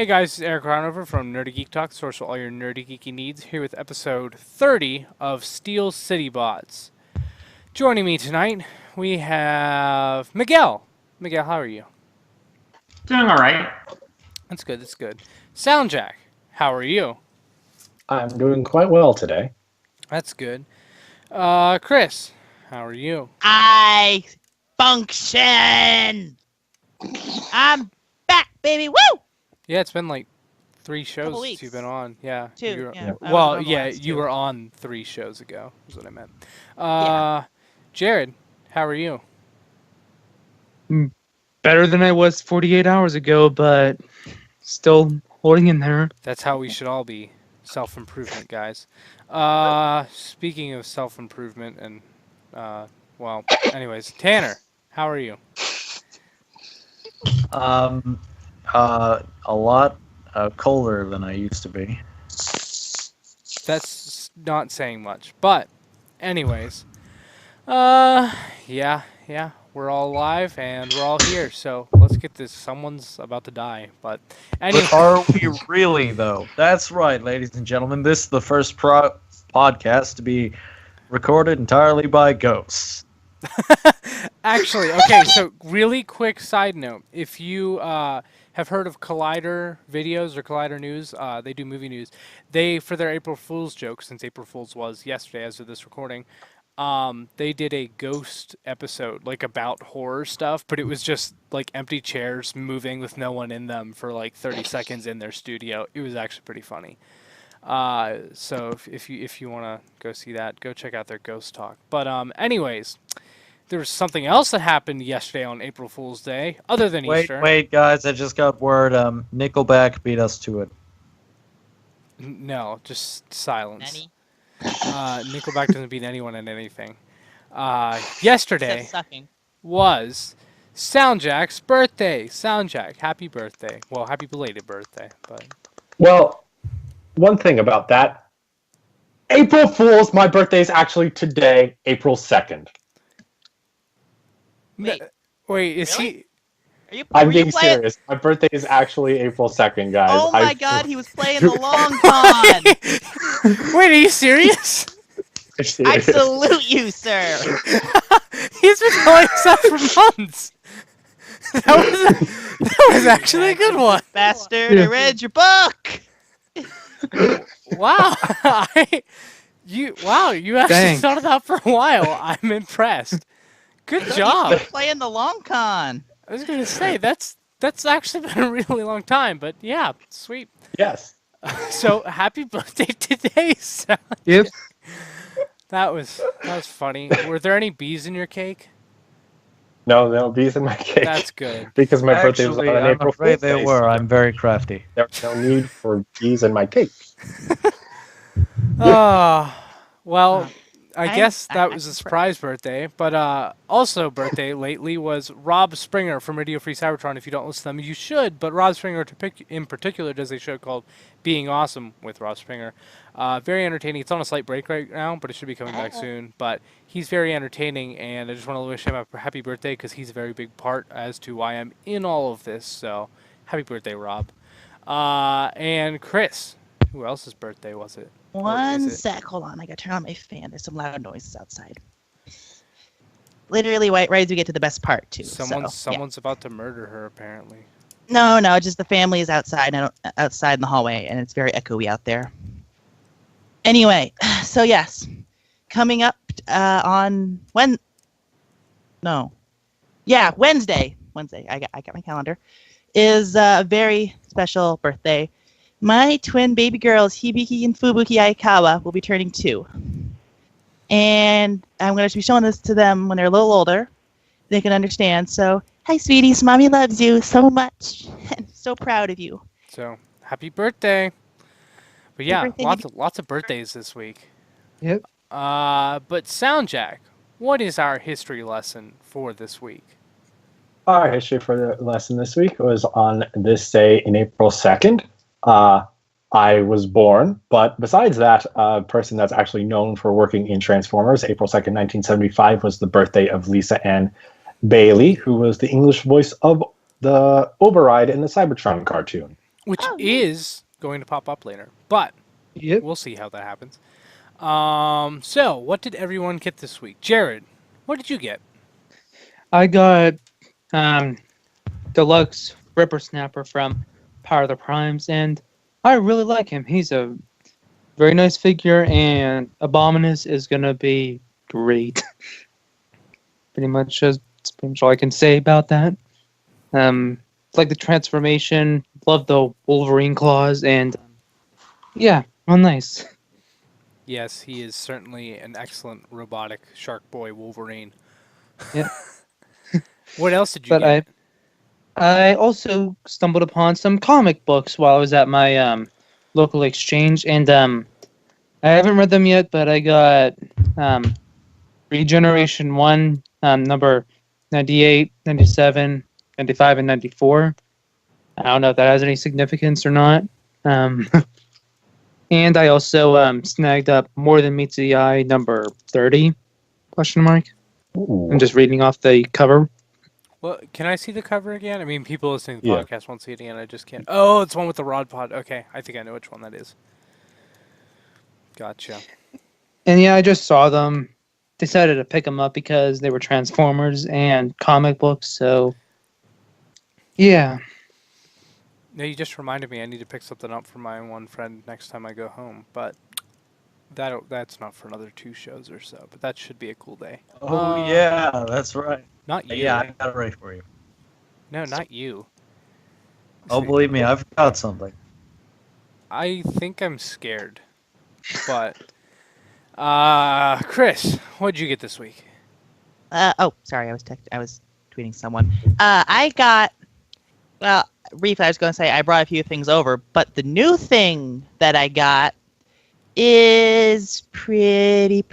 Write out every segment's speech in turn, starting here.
Hey guys, it's Eric Ronover from Nerdy Geek Talk, source for all your nerdy geeky needs, here with episode 30 of Steel City Bots. Joining me tonight, we have Miguel. Miguel, how are you? Doing all right. That's good, that's good. Soundjack, how are you? I'm doing quite well today. That's good. Chris, how are you? I function. I'm back, baby. Woo! Yeah, it's been like 3 shows Couple since weeks. you've been on. Yeah. 2. you were- Yeah. I Well, was on the yeah, last you 2. were on 3 shows ago, is what I meant. Jared, how are you? Better than I was 48 hours ago, but still holding in there. That's how we should all be. Self-improvement, guys. Speaking of self-improvement and, well, anyways, Tanner, how are you? A lot colder than I used to be. That's not saying much, but anyways, yeah, we're all alive and we're all here, so let's get this. Someone's about to die, but anyway. But are we really, though? That's right, ladies and gentlemen. This is the first podcast to be recorded entirely by ghosts. Actually, okay, so really quick side note. If you have heard of Collider videos or Collider News, they do movie news. They, for their April Fool's joke, since April Fool's was yesterday as of this recording, they did a ghost episode, like about horror stuff, but it was just like empty chairs moving with no one in them for like 30 seconds in their studio. It was actually pretty funny. So if you want to go see that, go check out their ghost talk. But anyways, there was something else that happened yesterday on April Fool's Day, other than Easter. Wait, guys! I just got word. Nickelback beat us to it. No, just silence. Nanny. Nickelback doesn't beat anyone in anything. Yesterday Except sucking. was Soundjack's birthday. Soundjack, happy birthday. Well, happy belated birthday, but Well, one thing about that, April Fool's, my birthday is actually today, April 2nd. Wait, is Really? Are you? I'm were you being playing? serious. My birthday is actually April 2nd, guys. Oh my God, he was playing the long con. he? Wait, are you serious? I salute you, sir. He's been telling us that for months. That was actually a good one. Bastard, I read your book. Wow, you actually Thanks. thought it out for a while. I'm impressed. Good job. You're playing the long con. I was gonna say that's actually been a really long time, but yeah, sweet. Yes. So happy birthday today, Sal. Yep. That was funny. Were there any bees in your cake? No bees in my cake. That's good. Because my birthday was Actually, on I'm April afraid Fool's they Day, were. so I'm very crafty. There's no need for bees in my cake. Well, I guess that I- was a surprise birthday, but also birthday lately was Rob Springer from Radio Free Cybertron. If you don't listen to them, you should, but Rob Springer in particular does a show called Being Awesome with Rob Springer. Very entertaining. It's on a slight break right now, but it should be coming back soon. But he's very entertaining, and I just want to wish him a happy birthday because he's a very big part as to why I'm in all of this. So happy birthday, Rob. And Chris, who else's birthday was it? One sec. Hold on. I gotta turn on my fan. There's some loud noises outside. Literally, right as we get to the best part, too. Someone's about to murder her, apparently. No, just the family is outside outside in the hallway, and it's very echoey out there. Anyway, so yes, coming up on Wednesday. I got my calendar. Is a very special birthday. My twin baby girls, Hibiki and Fubuki Aikawa, will be turning 2. And I'm going to be showing this to them when they're a little older. They can understand. So, hi, sweeties. Mommy loves you so much. And so proud of you. So, happy birthday. But yeah, birthday, lots of birthdays this week. Yep. But Soundjack, what is our history lesson for this week? Our history for the lesson this week was on this day in April 2nd. I was born, but besides that, a person that's actually known for working in Transformers, April 2nd, 1975, was the birthday of Lisa Ann Bailey, who was the English voice of the Override in the Cybertron cartoon. which Oh, is going to pop up later. But Yep. we'll see how that happens. So what did everyone get this week? Jared, what did you get? I got deluxe Ripper Snapper from Power of the Primes, and I really like him. He's a very nice figure, and Abominus is gonna be great. That's pretty much all I can say about that. Like the transformation, love the Wolverine claws, and yeah, well, nice. Yes, he is certainly an excellent robotic Shark Boy Wolverine. Yeah. What else did you But get? I also stumbled upon some comic books while I was at my local exchange, and I haven't read them yet, but I got Regeneration 1, number 98, 97, 95, and 94. I don't know if that has any significance or not. Um, and I also snagged up More Than Meets the Eye, number 30, question mark. Ooh. I'm just reading off the cover. Well, can I see the cover again? I mean, people listening to the Yeah. podcast won't see it again. I just can't. Oh, it's one with the rod pod. Okay, I think I know which one that is. Gotcha. And yeah, I just saw them. Decided to pick them up because they were Transformers and comic books. So, yeah. No, you just reminded me I need to pick something up for my one friend next time I go home. But that's not for another 2 shows or so. But that should be a cool day. Oh yeah, that's right. Not you. Yeah, I got it ready for you. No, not you. Oh, See, believe me, I've got something. I think I'm scared. But, Chris, what'd you get this week? Sorry, I was tweeting someone. I got. Well, briefly, I was going to say I brought a few things over, but the new thing that I got is pretty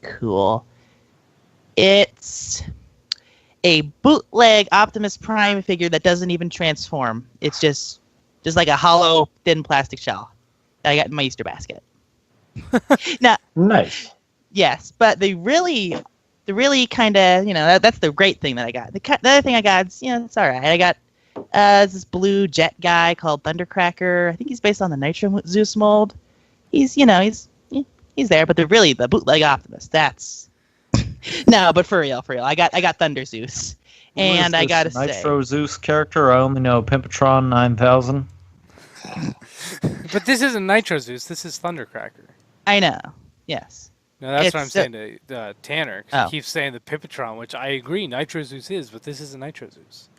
cool. It's a bootleg Optimus Prime figure that doesn't even transform. It's just like a hollow, thin plastic shell that I got in my Easter basket. Now, Nice. yes, but the really kind of, that's the great thing that I got. The other thing I got, it's all right. I got this blue jet guy called Thundercracker. I think he's based on the Nitro Zeus mold. He's there, but the bootleg Optimus. That's no, but for real, I got Thunder Zeus, and I gotta say, Nitro Zeus character. I only know Pimpatron 9000. But this isn't Nitro Zeus. This is Thundercracker. I know. Yes. No, that's what I'm It's, saying to Tanner. 'Cause Oh. he keeps saying the Pipitron, which I agree, Nitro Zeus is, but this isn't Nitro Zeus.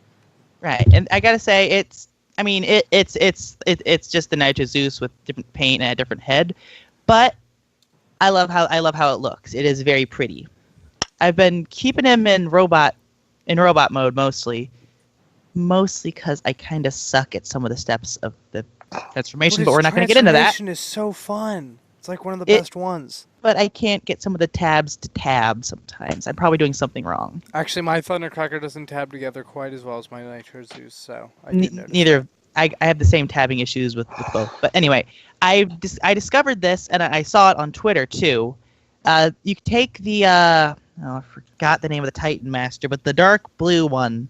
Right, and I gotta say, it's just the Nitro Zeus with different paint and a different head, but I love how it looks. It is very pretty. I've been keeping him in robot mode mostly because I kind of suck at some of the steps of the transformation, but we're not going to get into that. Transformation is so fun. It's like one of the best ones. But I can't get some of the tabs to tab sometimes. I'm probably doing something wrong. Actually, my Thundercracker doesn't tab together quite as well as my Nitro Zeus, so I did notice. Neither. I have the same tabbing issues with both. But anyway, I discovered this, and I saw it on Twitter too. You could take the I forgot the name of the Titan Master, but the dark blue one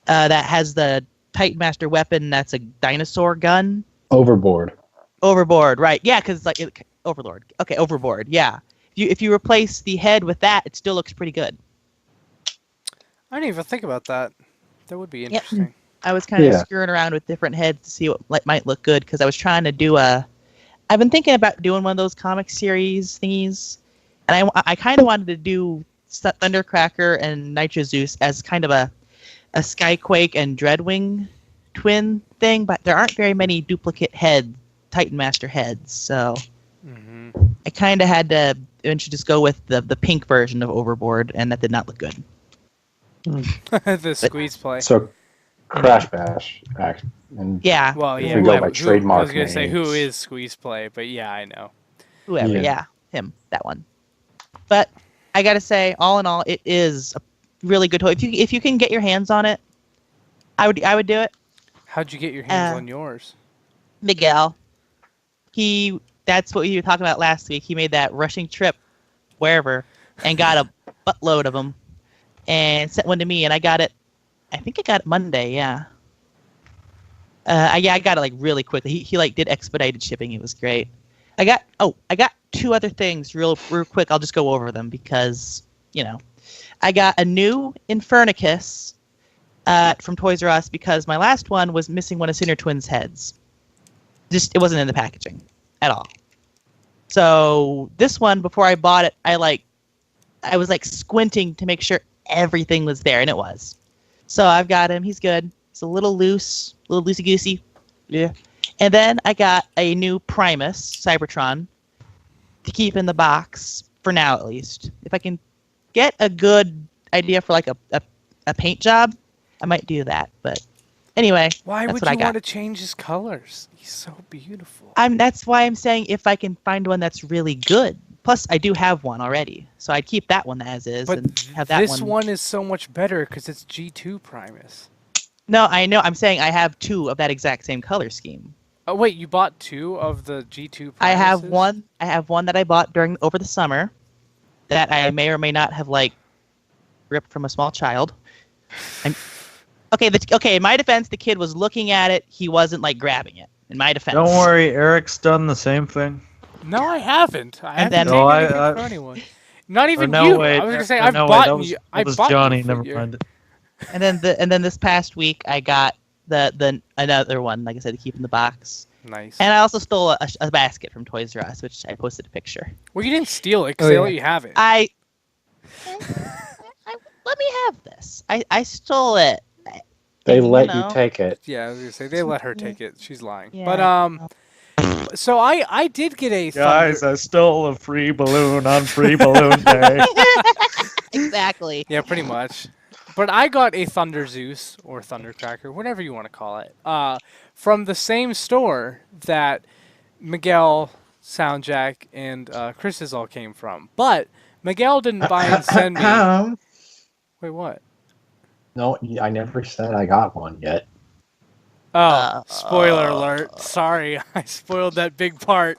that has the Titan Master weapon that's a dinosaur gun. Overboard. Overboard, right? Yeah, because it's like Overlord. Okay, Overboard. Yeah. If you replace the head with that, it still looks pretty good. I didn't even think about that. That would be interesting. I was kind of Yeah. screwing around with different heads to see what might look good because I was trying to do I've been thinking about doing one of those comic series thingies, and I kind of wanted to do Thundercracker and Nitro Zeus as kind of a Skyquake and Dreadwing twin thing, but there aren't very many duplicate Titan Master heads, so I kind of had to eventually just go with the pink version of Overboard, and that did not look good. The squeeze play. So, Crash Bash. And Yeah. Well, If yeah. we go by I trademark was gonna say who names. is squeeze play, but yeah, I know. Whoever, Yeah. yeah, him, that one. But I gotta say, all in all, it is a really good toy. If you can get your hands on it, I would do it. How'd you get your hands Uh, on yours? Miguel, that's what we were talking about last week. He made that rushing trip wherever and got a buttload of them and sent one to me, and I got it. I think I got it Monday. Yeah. I got it like really quickly. He like did expedited shipping. It was great. I got 2 other things real quick. I'll just go over them because I got a new Infernicus from Toys R Us because my last one was missing one of Sinner Twins' heads. It wasn't in the packaging at all. So this one, before I bought it, I was like squinting to make sure everything was there, and it was. So I've got him. He's good. He's a little loose, a little loosey-goosey. Yeah. And then I got a new Primus, Cybertron, to keep in the box, for now at least. If I can get a good idea for like a paint job, I might do that. But anyway, Why that's would what I you got. want to change his colors? He's so beautiful. That's why I'm saying if I can find one that's really good. Plus, I do have one already, so I'd keep that one as is But and have that this one is so much better because it's G2 Primus. No, I know. I'm saying I have 2 of that exact same color scheme. Oh wait, you bought 2 of the G2 Primuses? I have one. I have one that I bought over the summer that I may or may not have like ripped from a small child. Okay. In my defense, the kid was looking at it. He wasn't like grabbing it. In my defense. Don't worry, Eric's done the same thing. No, I haven't. I And haven't then- taken No, anything I- from anyone. Not even no, you. wait, I was gonna say or I've no, wait, bought that was, you. that I was bought Johnny. you a Never figure. mind. And then this past week I got the another one, like I said, to keep in the box. Nice. And I also stole a basket from Toys R Us, which I posted a picture. Well, you didn't steal it because Oh, they yeah. let you have it. I let me have this. I stole it. They You let know. you take it. Yeah, I was gonna say they let her take it. She's lying. Yeah, But so I did get a Guys, Thunder. I stole a free balloon on Free Balloon Day. Exactly. Yeah, pretty much. But I got a Thunder Zeus or Thundercracker, whatever you want to call it, from the same store that Miguel, Soundjack, and Chris's all came from. But Miguel didn't buy and send me. Wait, what? No, I never said I got one yet. Oh, spoiler alert. Sorry, I spoiled that big part.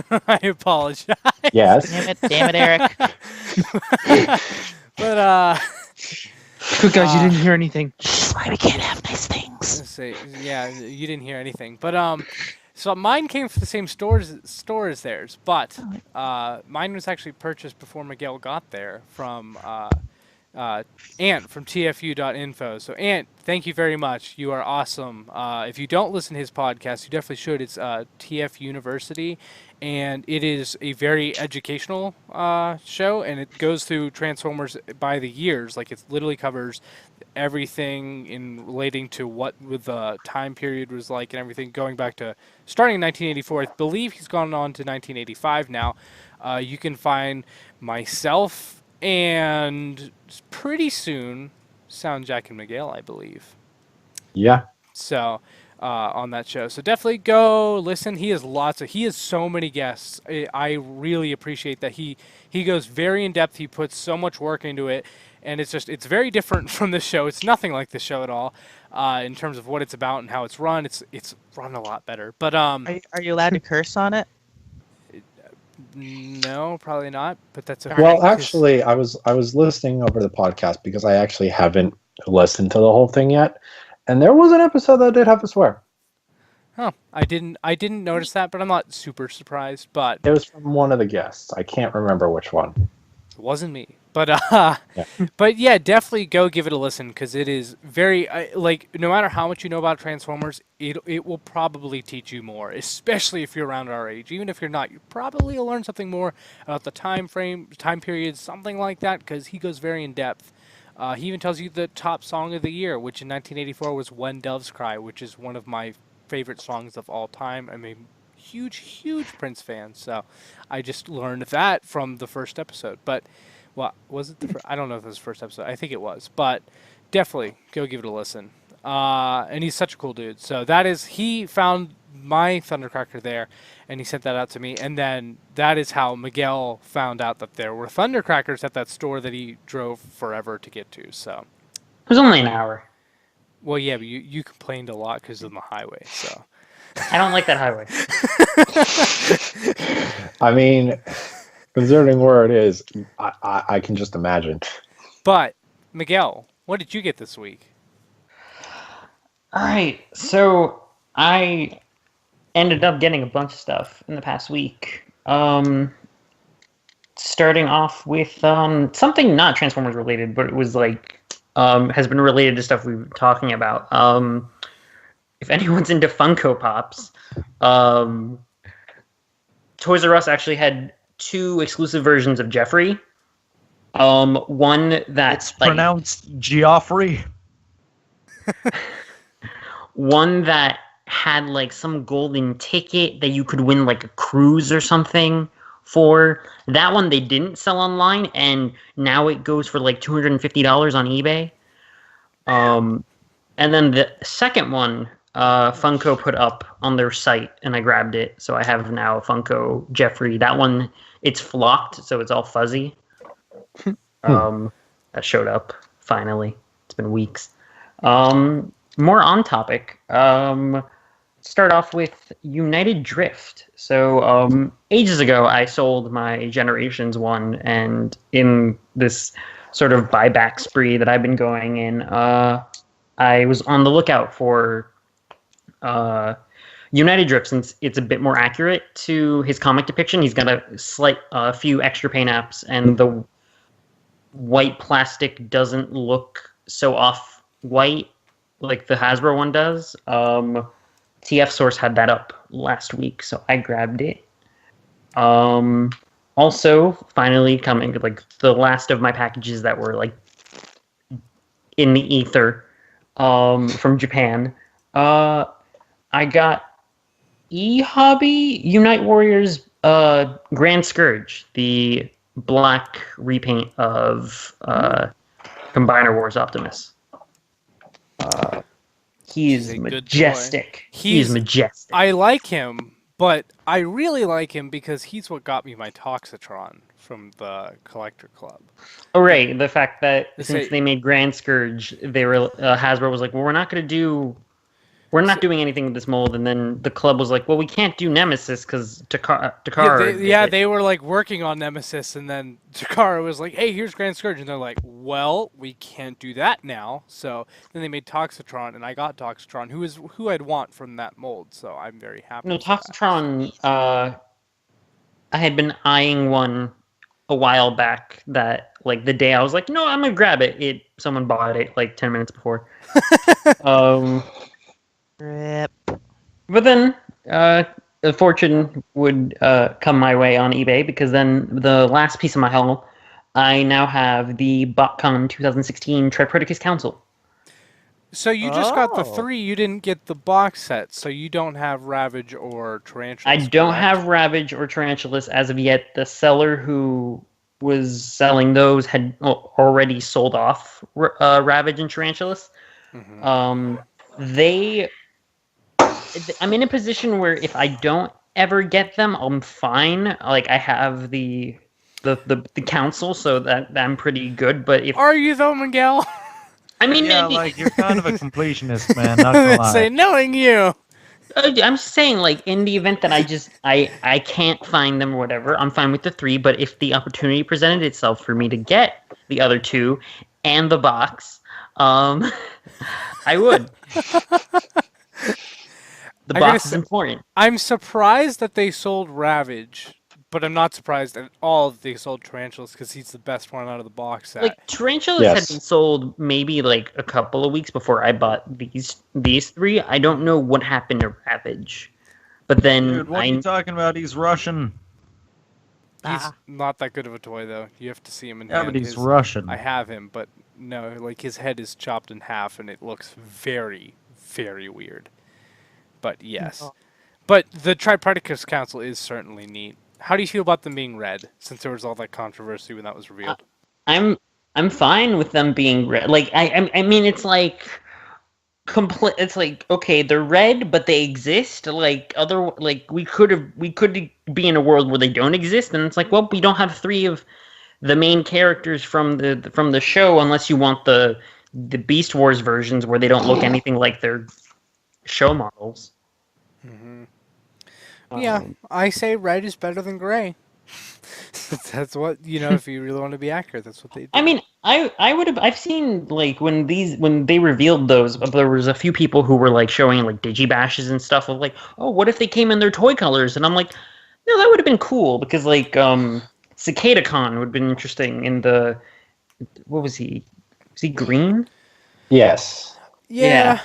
I apologize. Yes. Damn it, Eric. But, Good guys, you didn't hear anything. That's why we can't have nice things. let's see. Yeah, you didn't hear anything. But, so mine came from the same store as theirs, but mine was actually purchased before Miguel got there from Ant from tfu.info. So Ant, thank you very much. You are awesome. If you don't listen to his podcast, you definitely should. It's TF University, and it is a very educational show, and it goes through Transformers by the years. Like it literally covers everything in relating to what the time period was like and everything going back to starting in 1984. I believe he's gone on to 1985 now. You can find myself and pretty soon Soundjack and Miguel, I believe. Yeah. So on that show, so definitely go listen. He has so many guests. I really appreciate that he goes very in depth. He puts so much work into it, and it's very different from this show. It's nothing like the show at all in terms of what it's about and how it's run. It's run a lot better. But Are you allowed to curse on it? no, probably not. But that's okay. Well, 'cause- actually, I was listening over the podcast because I actually haven't listened to the whole thing yet, and there was an episode that did have a swear. Huh. I didn't notice that, but I'm not super surprised. But It was from one of the guests. I can't remember which one. it wasn't me. But Yeah. but yeah, definitely go give it a listen because it is very like no matter how much you know about Transformers, it will probably teach you more, especially if you're around our age. Even if you're not, you probably will learn something more about the time period, something like that, because he goes very in depth. He even tells you the top song of the year, which in 1984 was "When Doves Cry," which is one of my favorite songs of all time. I'm a huge Prince fan, so I just learned that from the first episode. But well, was it the first? I don't know if it was the first episode. I think it was, but definitely go give it a listen. And he's such a cool dude. So he found my Thundercracker there, and he sent that out to me. And then that is how Miguel found out that there were Thundercrackers at that store that he drove forever to get to. So, It was only an hour. well, yeah, but you complained a lot because of the highway. So, I don't like that highway. I mean, considering where it is, I can just imagine. but Miguel, what did you get this week? All right, so I ended up getting a bunch of stuff in the past week. Starting off with something not Transformers related, but it was like has been related to stuff we've been talking about. If anyone's into Funko Pops, Toys R Us actually had 2 exclusive versions of Jeffrey. One that's It's pronounced Geoffrey. one that had like some golden ticket that you could win like a cruise or something for. That one they didn't sell online, and now it goes for like $250 on eBay. And then the second one, Funko put up on their site, and I grabbed it. So I have now a Funko Jeffrey. That one, it's flocked, so it's all fuzzy. That showed up finally. It's been weeks. More on topic. Start off with United Drift. So ages ago, I sold my Generations one, and in this sort of buyback spree that I've been going in, I was on the lookout for United Drift, since it's a bit more accurate to his comic depiction. He's got a few extra paint apps, and the white plastic doesn't look so off-white like the Hasbro one does. TF Source had that up last week, so I grabbed it. Also, finally coming, like the last of my packages that were like in the ether from Japan. I got eHobby Unite Warriors Grand Scourge, the black repaint of Combiner Wars Optimus. He's majestic. He's majestic. I like him, but I really like him because he's what got me my Toxitron from the Collector Club. Oh, right. The fact that since they made Grand Scourge, they were Hasbro was like, well, we're not doing anything with this mold, and then the club was like, well, we can't do Nemesis because Takara. They were like working on Nemesis, and then Takara was like, hey, here's Grand Scourge, and they're like, well, we can't do that now. So then they made Toxitron, and I got Toxitron, who I'd want from that mold. So I'm very happy. No, Toxitron. I had been eyeing one a while back. That like the day I was like, no, I'm gonna grab it. Someone bought it like 10 minutes before. Rip. But then a fortune would come my way on eBay, because then the last piece of my haul, I now have the BotCon 2016 Tripredicus Council. So you just got the 3, you didn't get the box set, so you don't have Ravage or Tarantulas. I don't have Ravage or Tarantulas as of yet. The seller who was selling those had already sold off Ravage and Tarantulas. Mm-hmm. I'm in a position where if I don't ever get them, I'm fine. Like, I have the council, so that I'm pretty good. But if are you though, Miguel? I mean, yeah, like you're kind of a completionist, man. Not gonna lie. Say, knowing you. I'm just saying, like, in the event that I can't find them or whatever, I'm fine with the 3. But if the opportunity presented itself for me to get the other 2 and the box, I would. The box is important. I'm surprised that they sold Ravage, but I'm not surprised at all that they sold Tarantulas, because he's the best one out of the box set. Like, Tarantulas had been sold maybe like a couple of weeks before I bought these 3. I don't know what happened to Ravage, but then Dude, what are you talking about? He's Russian. He's not that good of a toy, though. You have to see him in Yeah, hand. but he's Russian. I have him, but no, like his head is chopped in half, and it looks very, very weird. But yes. But the Tripredicus Council is certainly neat. How do you feel about them being red, since there was all that controversy when that was revealed? I'm fine with them being red. Like, I mean, it's like it's like, okay, they're red, but they exist. Like, we could be in a world where they don't exist, and it's like, well, we don't have 3 of the main characters from the show, unless you want the Beast Wars versions where they don't look anything like their show models. Mm-hmm. Yeah, I say red is better than gray. That's what if you really want to be accurate, that's what they do. I mean, I would have. I've seen like when they revealed those. There was a few people who were like showing like digibashes and stuff of like, oh, what if they came in their toy colors? And I'm like, no, that would have been cool because like Cicada Con would have been interesting. In the what was he? Was he green? Yes. Yeah,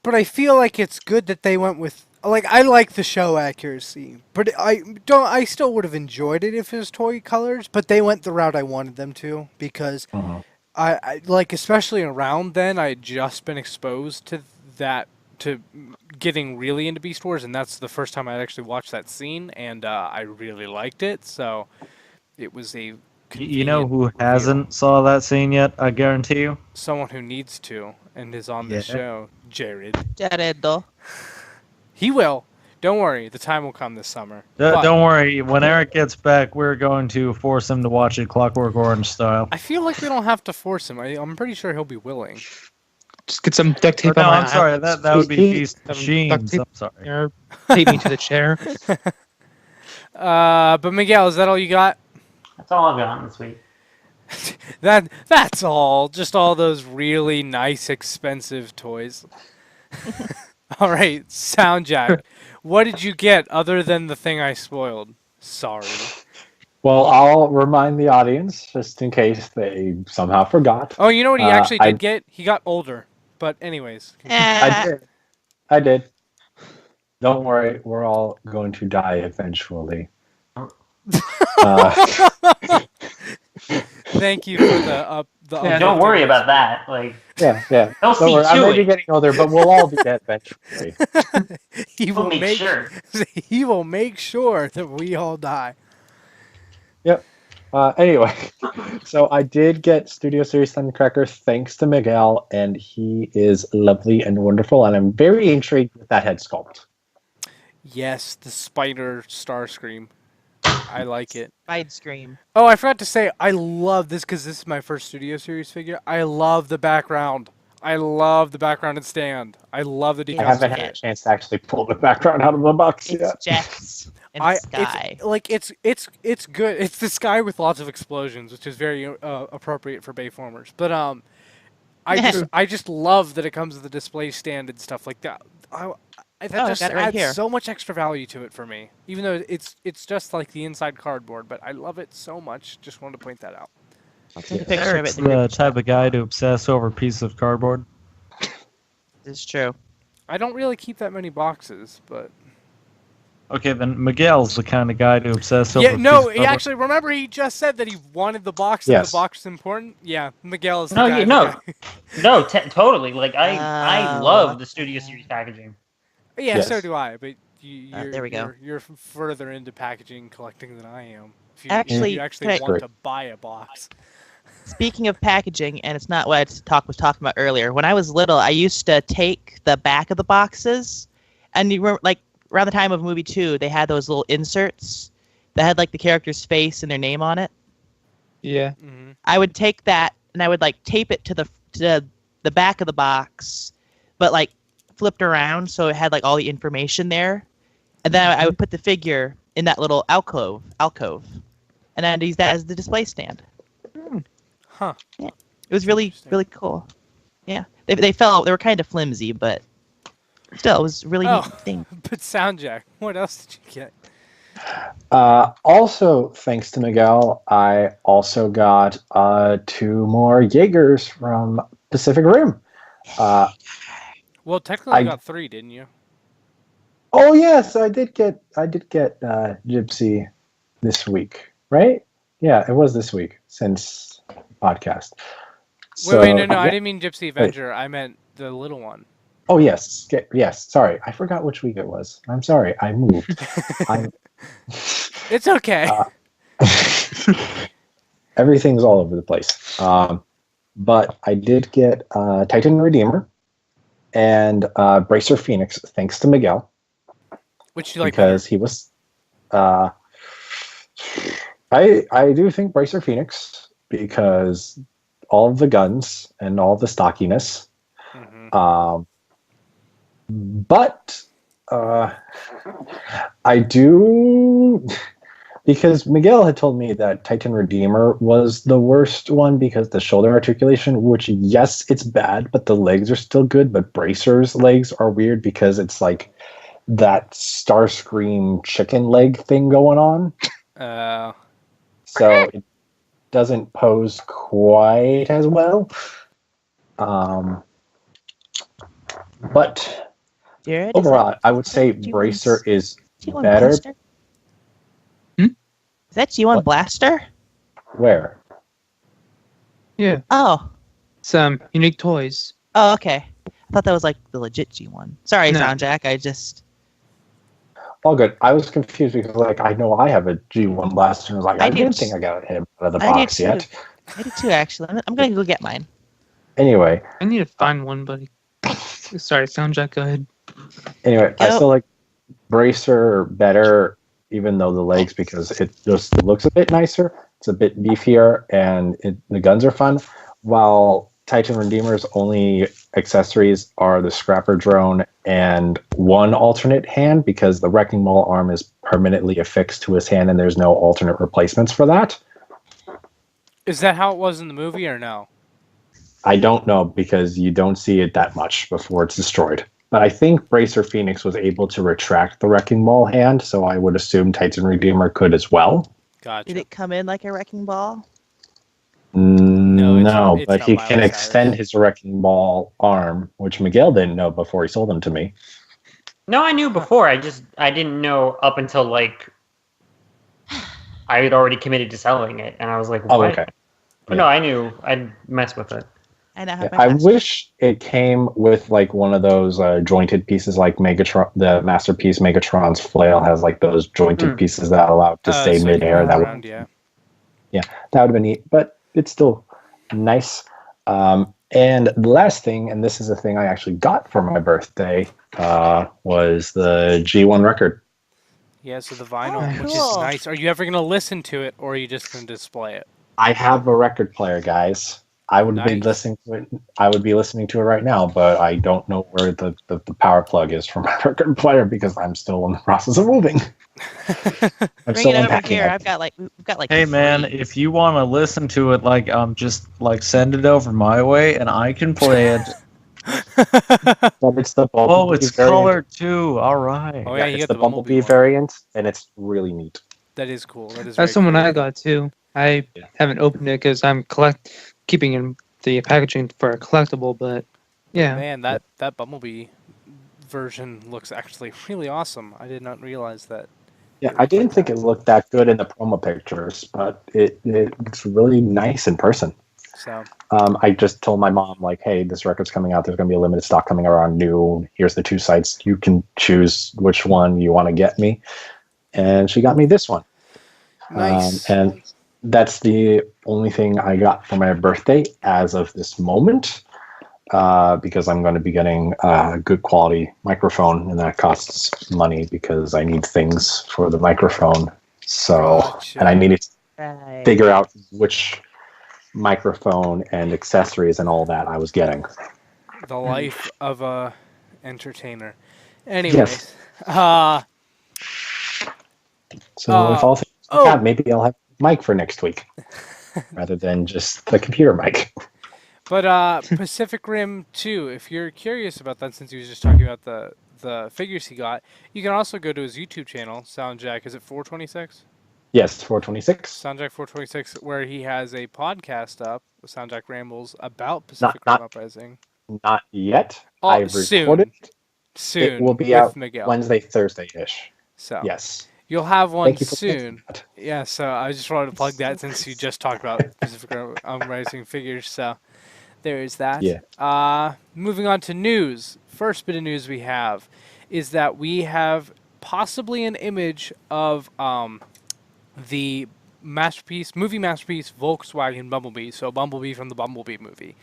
but I feel like it's good that they went with. Like, I like the show accuracy, but I still would have enjoyed it if it was toy colors. But they went the route I wanted them to because I like, especially around then, I had just been exposed to that, to getting really into Beast Wars, and that's the first time I actually watched that scene, and I really liked it. So it was a You know convenient who reveal. hasn't saw that scene yet? I guarantee you. Someone who needs to and is on the Yeah. show, Jared. Jared. He will. Don't worry, the time will come this summer. But Don't worry. When Eric gets back, we're going to force him to watch it Clockwork Orange style. I feel like we don't have to force him. I'm pretty sure he'll be willing. Just get some duct tape No, on my I'm sorry. eyes. That would be Beast Duct Machines. tape I'm sorry. Or tape me to the chair. But Miguel, is that all you got? That's all I've gotten this week. That's all. Just all those really nice, expensive toys. All right, Soundjack. What did you get other than the thing I spoiled? Sorry. Well, I'll remind the audience just in case they somehow forgot. Oh, you know what he actually I did get? He got older. But anyways. I did. Don't worry, we're all going to die eventually. Thank you for the Yeah, Don't worry about that. Like, Yeah. They'll Don't see worry, I to may be it. getting older, but we'll all be dead eventually. he we'll will make make sure. he will make sure that we all die. Yep. Anyway, so I did get Studio Series Thundercracker thanks to Miguel, and he is lovely and wonderful, and I'm very intrigued with that head sculpt. Yes, the spider Starscream. I like it. I'd scream. Oh, I forgot to say, I love this because this is my first Studio Series figure. I love the background. I love the background and stand. I love the I I decals. haven't had a chance to actually pull the background out of the box It's yet. jets and sky. It's good. It's the sky with lots of explosions, which is very appropriate for Bayformers. But I just love that it comes with a display stand and stuff like that. That just got it right adds here. so much extra value to it for me. Even though it's just like the inside cardboard, but I love it so much. Just wanted to point that out. I'll take a picture Eric's of it. the type of guy to obsess over pieces of cardboard. It's true. I don't really keep that many boxes, but Okay, then Miguel's the kind of guy to obsess over. yeah, no, pieces he of actually remember he just said that he wanted the box. Yes. The box is important. Yeah, Miguel is the No, guy. no. No, totally. Like I love what? the Studio Series packaging. Yeah, Yes. so do I. But you're, there we go. You're further into packaging collecting than I am. If Actually, you actually can I- want to buy a box. Speaking of packaging, and it's not what I was talking about earlier. When I was little, I used to take the back of the boxes, and you remember, like around the time of movie 2, they had those little inserts that had like the character's face and their name on it. Yeah. Mm-hmm. I would take that and I would like tape it to the back of the box, but like flipped around so it had like all the information there, and then I would put the figure in that little alcove, and I'd use that as the display stand. Huh. Yeah, it was really really cool. Yeah, they were kind of flimsy, but still it was a really Oh. neat thing. But Soundjack, what else did you get? Also, thanks to Miguel, I also got 2 more Jaegers from Pacific Rim. Well, technically you got 3, didn't you? Oh yes, I did get Gypsy this week, right? Yeah, it was this week since podcast. Wait, no, yeah. I didn't mean Gypsy Avenger. I meant the little one. Oh yes, yes. Sorry, I forgot which week it was. I'm sorry, I moved. It's okay. Everything's all over the place. But I did get Titan Redeemer and Bracer Phoenix, thanks to Miguel, Which you like because he was. I do think Bracer Phoenix because all of the guns and all the stockiness. better? But I do Because Miguel had told me that Titan Redeemer was the worst one because the shoulder articulation, which yes, it's bad, but the legs are still good. But Bracer's legs are weird because it's like that Starscream chicken leg thing going on. So it doesn't pose quite as well. But Jared, overall, I would say G1's Bracer is G1 better. Blaster? Is that G1 What? Blaster? Where? Yeah. Oh. Some unique toys. Oh, okay. I thought that was like the legit G1. Sorry, No. Soundjack. I just. All good. I was confused because, like, I know I have a G1 Blaster, and I was like, I I do didn't t- think I got him out of the I do box too. yet. I do too, actually. I'm going to go get mine. Anyway, I need to find one, buddy. Sorry, Soundjack, go ahead. I Go. still like Bracer better, even though the legs, because it just looks a bit nicer. It's a bit beefier, and the guns are fun. While Titan Redeemer's only accessories are the Scrapper Drone and one alternate hand, because the Wrecking Ball arm is permanently affixed to his hand, and there's no alternate replacements for that. Is that how it was in the movie or no? I don't know because you don't see it that much before it's destroyed. But I think Bracer Phoenix was able to retract the Wrecking Ball hand, so I would assume Titan Redeemer could as well. Gotcha. Did it come in like a wrecking ball? No, it's but not he Miley can Cyrus. extend his Wrecking Ball arm, which Miguel didn't know before he sold them to me. No, I knew before. I didn't know up until like I had already committed to selling it, and I was like, "What?" Oh, okay. But no, I knew. I'd mess with it. I now Yeah, have my I Blaster. wish it came with like one of those jointed pieces, like Megatron. The Masterpiece Megatron's flail has like those jointed pieces that allow it to stay so you can midair. move That would, around, yeah. that would have been neat, but it's still nice. And the last thing, and this is a thing I actually got for my birthday, was the G1 record. Yeah, so the vinyl, Oh, which is cool. nice. Are you ever going to listen to it, or are you just going to display it? I have a record player, guys. I would be Nice. listening to it. I would be listening to it right now, but I don't know where the power plug is for my record player because I'm still in the process of moving. I'm Bring still it over unpacking here. it. We've got like. Hey man, 3. if you want to listen to it, like just like send it over my way, and I can play it. But it's the Oh, Bumblebee it's variant. colored too. All right. Oh, yeah, you it's got the the Bumblebee Bumblebee one. variant, and it's really neat. That is cool. That is That's very the one cool. I got too. I Yeah. haven't opened it because I'm keeping in the packaging for a collectible, but yeah. Man, that Bumblebee version looks actually really awesome. I did not realize that. Yeah, I didn't think it looked that good in the promo pictures, but it looks really nice in person. So, I just told my mom, like, hey, this record's coming out. There's going to be a limited stock coming around new. Here's the 2 sites. You can choose which one you want to get me. And she got me this one. nice. And that's the only thing I got for my birthday as of this moment, because I'm going to be getting a good quality microphone, and that costs money because I need things for the microphone. So, Gotcha. and I needed to Right. figure out which microphone and accessories and all that I was getting. The life of a entertainer. Anyways, Yes. So if all things work out, maybe I'll have a mic for next week rather than just the computer mic. But Pacific Rim 2, if you're curious about that, since he was just talking about the figures he got, you can also go to his YouTube channel, Soundjack. Is it 426? Yes, 426. Soundjack 426, where he has a podcast up, Soundjack Rambles, about Pacific Rim Not Uprising. not yet. Oh, I've soon. recorded. Soon. It will be with out Miguel. Wednesday, Thursday-ish. So Yes. you'll have one Thank you for soon. mentioning that. Yeah, so I just wanted to plug that since you just talked about Pacific Rim Uprising figures. So there is that. Yeah. Moving on to news. First bit of news we have is that we have possibly an image of the movie masterpiece Volkswagen Bumblebee. So Bumblebee from the Bumblebee movie.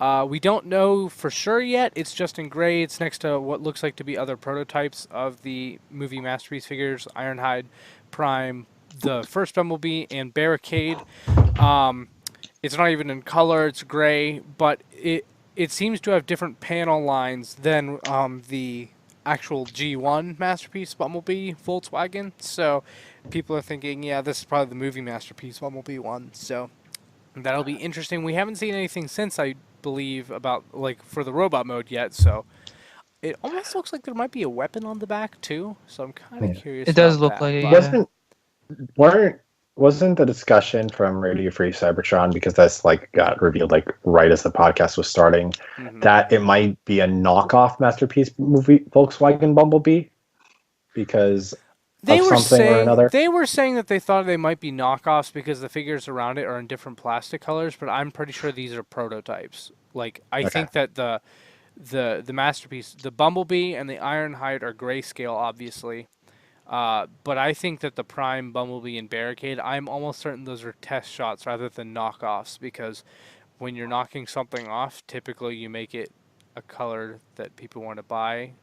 We don't know for sure yet. It's just in gray. It's next to what looks like to be other prototypes of the movie masterpiece figures: Ironhide, Prime, the first Bumblebee, and Barricade. It's not even in color. It's gray, but it seems to have different panel lines than the actual G1 masterpiece Bumblebee Volkswagen. So people are thinking, yeah, this is probably the movie masterpiece Bumblebee one. So that'll be interesting. We haven't seen anything since, I believe, about like for the robot mode yet. So it almost looks like there might be a weapon on the back too. So I'm kind of Yeah. curious It does about look that. like it, but- yeah. Weren't wasn't the discussion from Radio Free Cybertron, because that's like got revealed like right as the podcast was starting, Mhm. that it might be a knockoff masterpiece movie Volkswagen Bumblebee because They of were something or saying another? they were saying that they thought they might be knockoffs because the figures around it are in different plastic colors, but I'm pretty sure these are prototypes. Like I Okay. think that the masterpiece, the Bumblebee and the Ironhide are grayscale, obviously. But I think that the Prime, Bumblebee, and Barricade, I'm almost certain those are test shots rather than knockoffs, because when you're knocking something off, typically you make it a color that people want to buy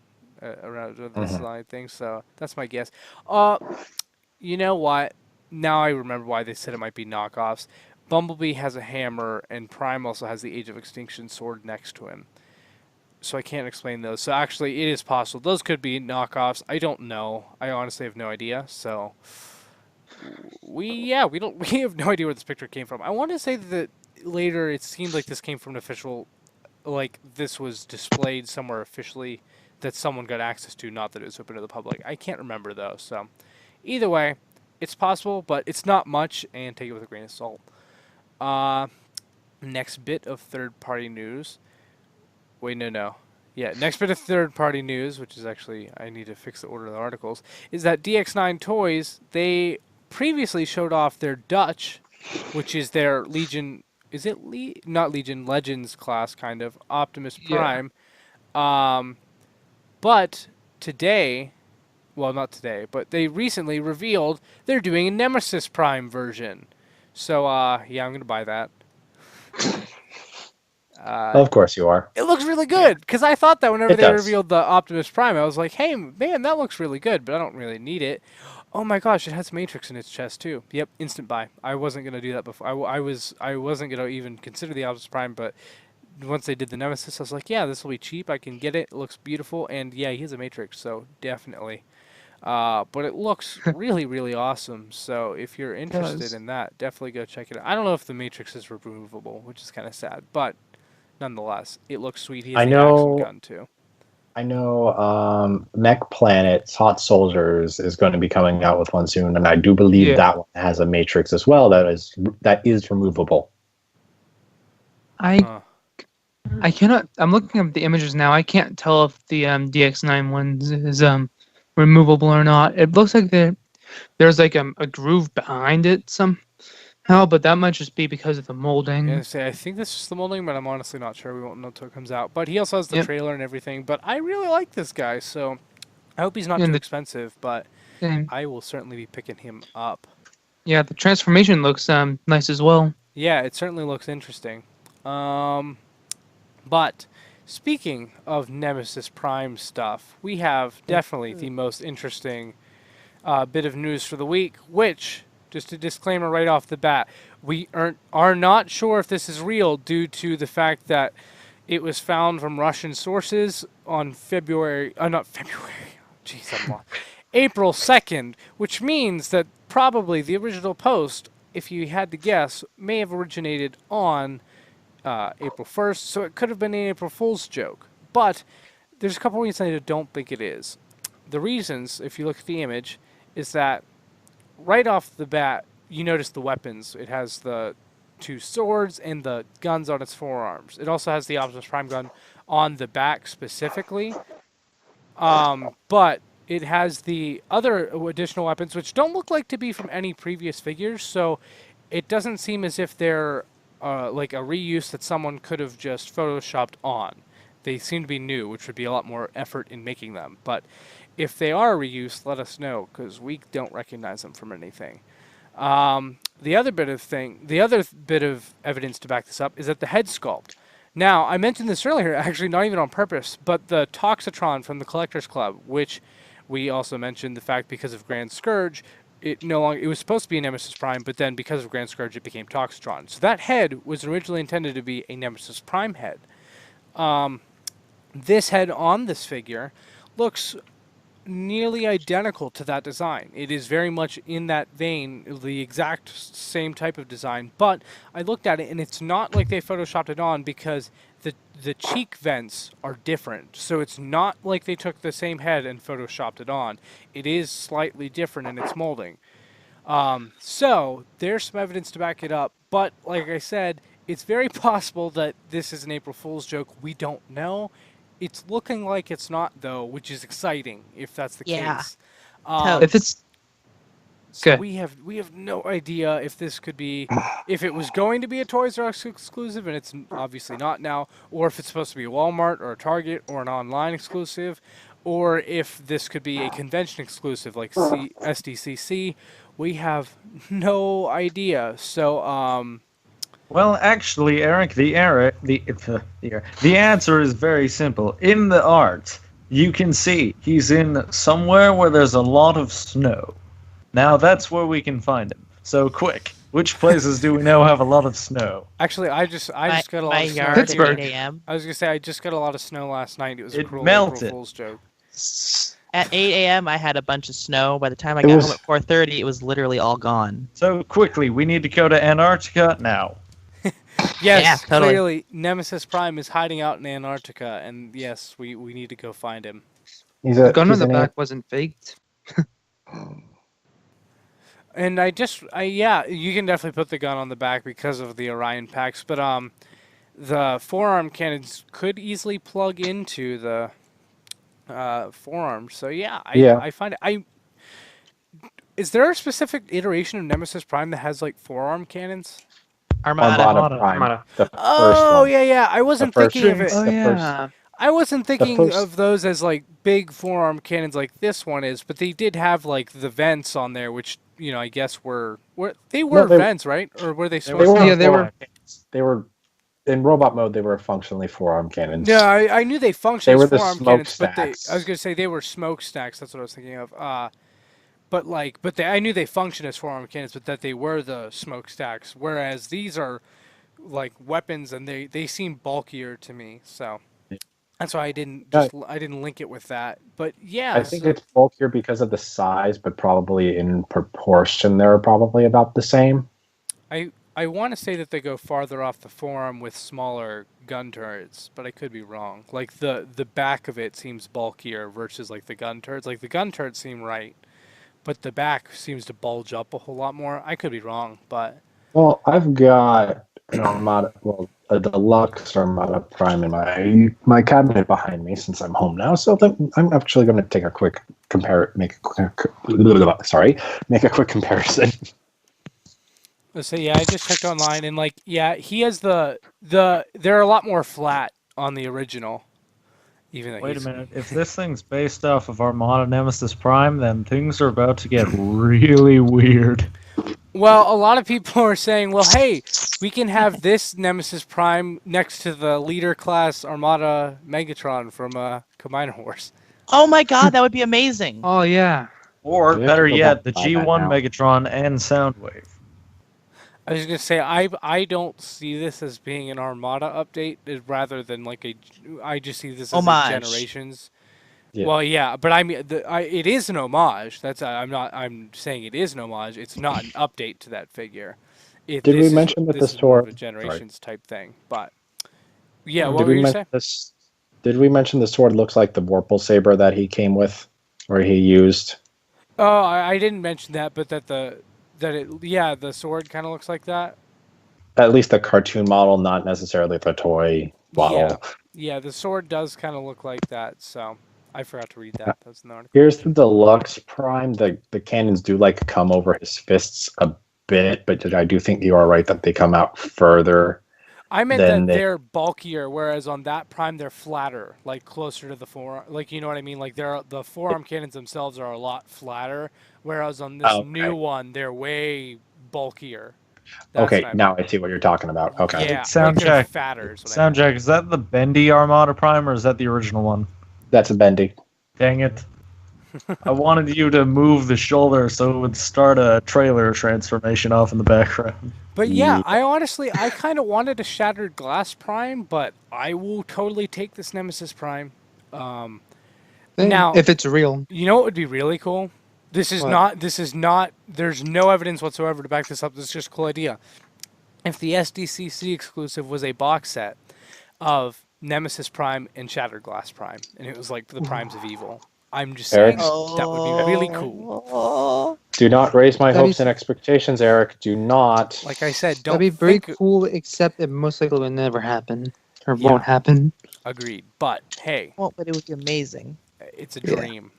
around this Mhm. line of things. So that's my guess. Uh, you know what? Now I remember why they said it might be knockoffs. Bumblebee has a hammer, and Prime also has the Age of Extinction sword next to him. So I can't explain those. So actually, it is possible. Those could be knockoffs. I don't know. I honestly have no idea. So we don't we have no idea where this picture came from. I want to say that later it seemed like this came from an official, like this was displayed somewhere officially that someone got access to, not that it was open to the public. I can't remember though. So either way, it's possible, but it's not much, and take it with a grain of salt. Next bit of third-party news. Wait, no. Yeah, next bit of third-party news, which is actually, I need to fix the order of the articles, is that DX9 Toys, they previously showed off their Dutch, which is their Legion, is it not Legion, Legends class, kind of, Optimus Yeah. Prime. But today, well, not today, but they recently revealed they're doing a Nemesis Prime version. So, yeah, I'm going to buy that. Of course you are. It looks really good, because I thought that whenever It they does. revealed the Optimus Prime, I was like, hey, man, that looks really good, but I don't really need it. Oh my gosh, it has Matrix in its chest, too. Yep, instant buy. I wasn't going to do that before. I wasn't going to even consider the Optimus Prime, but once they did the Nemesis, I was like, yeah, this will be cheap. I can get it. It looks beautiful, and yeah, he has a Matrix, so definitely. But it looks really, really awesome, so if you're interested does. in that, definitely go check it out. I don't know if the Matrix is removable, which is kind of sad, but nonetheless, it looks sweet. He has I the Axum know. gun too. I know Mech Planet's Hot Soldiers is going to be coming out with one soon, and I do believe Yeah. that one has a Matrix as well that is removable. Huh. I cannot. I'm looking up the images now. I can't tell if the DX9 one is removable or not. It looks like there's like a groove behind it somehow, but that might just be because of the molding. Yeah, I think this is the molding, but I'm honestly not sure. We won't know until it comes out. But he also has the Yep. trailer and everything. But I really like this guy, so I hope he's not And too the- expensive. But And, I will certainly be picking him up. yeah, the transformation looks nice as well. Yeah, it certainly looks interesting. But speaking of Nemesis Prime stuff, we have definitely the most interesting bit of news for the week, which, just a disclaimer right off the bat, we are not sure if this is real due to the fact that it was found from Russian sources on not February, jeez, I'm lost. April 2nd, which means that probably the original post, if you had to guess, may have originated on April 1st, so it could have been an April Fool's joke. But there's a couple reasons I don't think it is. The reasons, if you look at the image, is that right off the bat, you notice the weapons. It has the two swords and the guns on its forearms. It also has the Optimus Prime gun on the back specifically. But it has the other additional weapons, which don't look like to be from any previous figures, so it doesn't seem as if they're like a reuse that someone could have just photoshopped on. They seem to be new, which would be a lot more effort in making them. But if they are reused, let us know, because we don't recognize them from anything. The other bit of evidence to back this up is that the head sculpt. Now, I mentioned this earlier, actually not even on purpose, but the Toxitron from the Collectors Club, which we also mentioned the fact because of Grand Scourge, it was supposed to be a Nemesis Prime, but then because of Grand Scourge, it became Toxitron. So that head was originally intended to be a Nemesis Prime head. This head on this figure looks nearly identical to that design. It is very much in that vein, the exact same type of design. But I looked at it, and it's not like they photoshopped it on because the cheek vents are different. So it's not like they took the same head and photoshopped it on. It is slightly different in its molding. So there's some evidence to back it up. But like I said, it's very possible that this is an April Fool's joke. We don't know. It's looking like it's not, though, which is exciting if that's the Yeah. case. Totally. If it's So Okay. we have no idea if this could be, if it was going to be a Toys R Us exclusive, and it's obviously not now, or if it's supposed to be a Walmart or a Target or an online exclusive, or if this could be a convention exclusive like SDCC. We have no idea. So Well, actually, Eric, the answer is very simple. In the art, you can see he's in somewhere where there's a lot of snow. Now that's where we can find him. So quick, which places do we know have a lot of snow? actually, I just got a lot my of snow. yard at Pittsburgh. 8 a.m. I was gonna say I just got a lot of snow last night. It was a It cruel melted. April Fool's joke. At 8 a.m. I had a bunch of snow. By the time I It got was- home at 4:30, it was literally all gone. So quickly, we need to go to Antarctica now. Yes, Yeah, totally. clearly Nemesis Prime is hiding out in Antarctica, and yes, we need to go find him. He's The gun on he's the an back wasn't faked. And yeah, you can definitely put the gun on the back because of the Orion packs, but the forearm cannons could easily plug into the forearm. So yeah, Yeah. I find it. Is there a specific iteration of Nemesis Prime that has like forearm cannons? Armada. Armada Prime, Armada. the first Oh one. yeah, I wasn't first thinking of one. it. Oh, yeah. I wasn't thinking first- of those as like big forearm cannons like this one is, but they did have like the vents on there, which I guess were they they- vents, right? Or were they? They Smoke? were Yeah, they were. They were in robot mode. They were functionally forearm cannons. No, I knew they functioned They were as the forearm cannons, but smokestacks. I was gonna say they were smokestacks. That's what I was thinking of. I knew they functioned as forearm cannons, but that they were the smokestacks. Whereas these are like weapons, and they seem bulkier to me. So that's why I didn't link it with that. But yeah, I think it's bulkier because of the size, but probably in proportion, they're probably about the same. I want to say that they go farther off the forearm with smaller gun turrets, but I could be wrong. Like the back of it seems bulkier versus like the gun turrets. Like the gun turrets seem right, but the back seems to bulge up a whole lot more. I could be wrong, but Well, I've got an Armada, a deluxe Armada Prime in my cabinet behind me since I'm home now. So I'm actually going to take a quick make a quick comparison. let's say I just checked online and he has they're a lot more flat on the original. Even though Wait a minute. If this thing's based off of Armada Nemesis Prime, then things are about to get really weird. Well, a lot of people are saying, well, hey, we can have this Nemesis Prime next to the leader class Armada Megatron from Combiner Wars. Oh my god, that would be amazing. Oh yeah. Or, We have better to go yet, the back and buy that G1 now. Megatron and Soundwave. I was gonna say I don't see this as being an Armada update rather than I just see this as Homage. a Generations. Yeah. Well, yeah, but I mean, it is an homage. That's I'm saying it is an homage. It's not an update to that figure. Did we mention that this the is more of a sword- Generations type thing? But yeah, what Did were we you mention saying? this? Did we mention the sword looks like the Vorpal saber that he came with, or he used? Oh, I didn't mention that, but the sword kind of looks like that. At least the cartoon model, not necessarily the toy model. Yeah, the sword does kind of look like that. So I forgot to read that. That's an article. Here's the deluxe Prime. The cannons do come over his fists a bit, but I do think you are right that they come out further. I meant Then that they- they're bulkier, whereas on that Prime they're flatter, like closer to the forearm. Like you know what I mean? Like the forearm cannons themselves are a lot flatter, whereas on this Okay. new one they're way bulkier. That's Okay, what I now meant. I see what you're talking about. Okay. Yeah, Sound like they're check. fatter. Is what I meant. Soundjack, is that the bendy Armada Prime or is that the original one? That's a bendy. Dang it. I wanted you to move the shoulder so it would start a trailer transformation off in the background. But yeah, I kind of wanted a Shattered Glass Prime, but I will totally take this Nemesis Prime. Now, if it's real. you know what would be really cool? This is What? not, there's no evidence whatsoever to back this up. This is just a cool idea. If the SDCC exclusive was a box set of Nemesis Prime and Shattered Glass Prime, and it was like the Primes of Evil, I'm just Eric? saying that would be really cool. Oh. Do not raise my That'd be hopes and expectations, Eric. Do not. Like I said, don't That'd be very think... cool, except it most likely will never happen. Or Yeah. won't happen. Agreed. But, hey, Well, but it would be amazing. it's a Yeah. dream.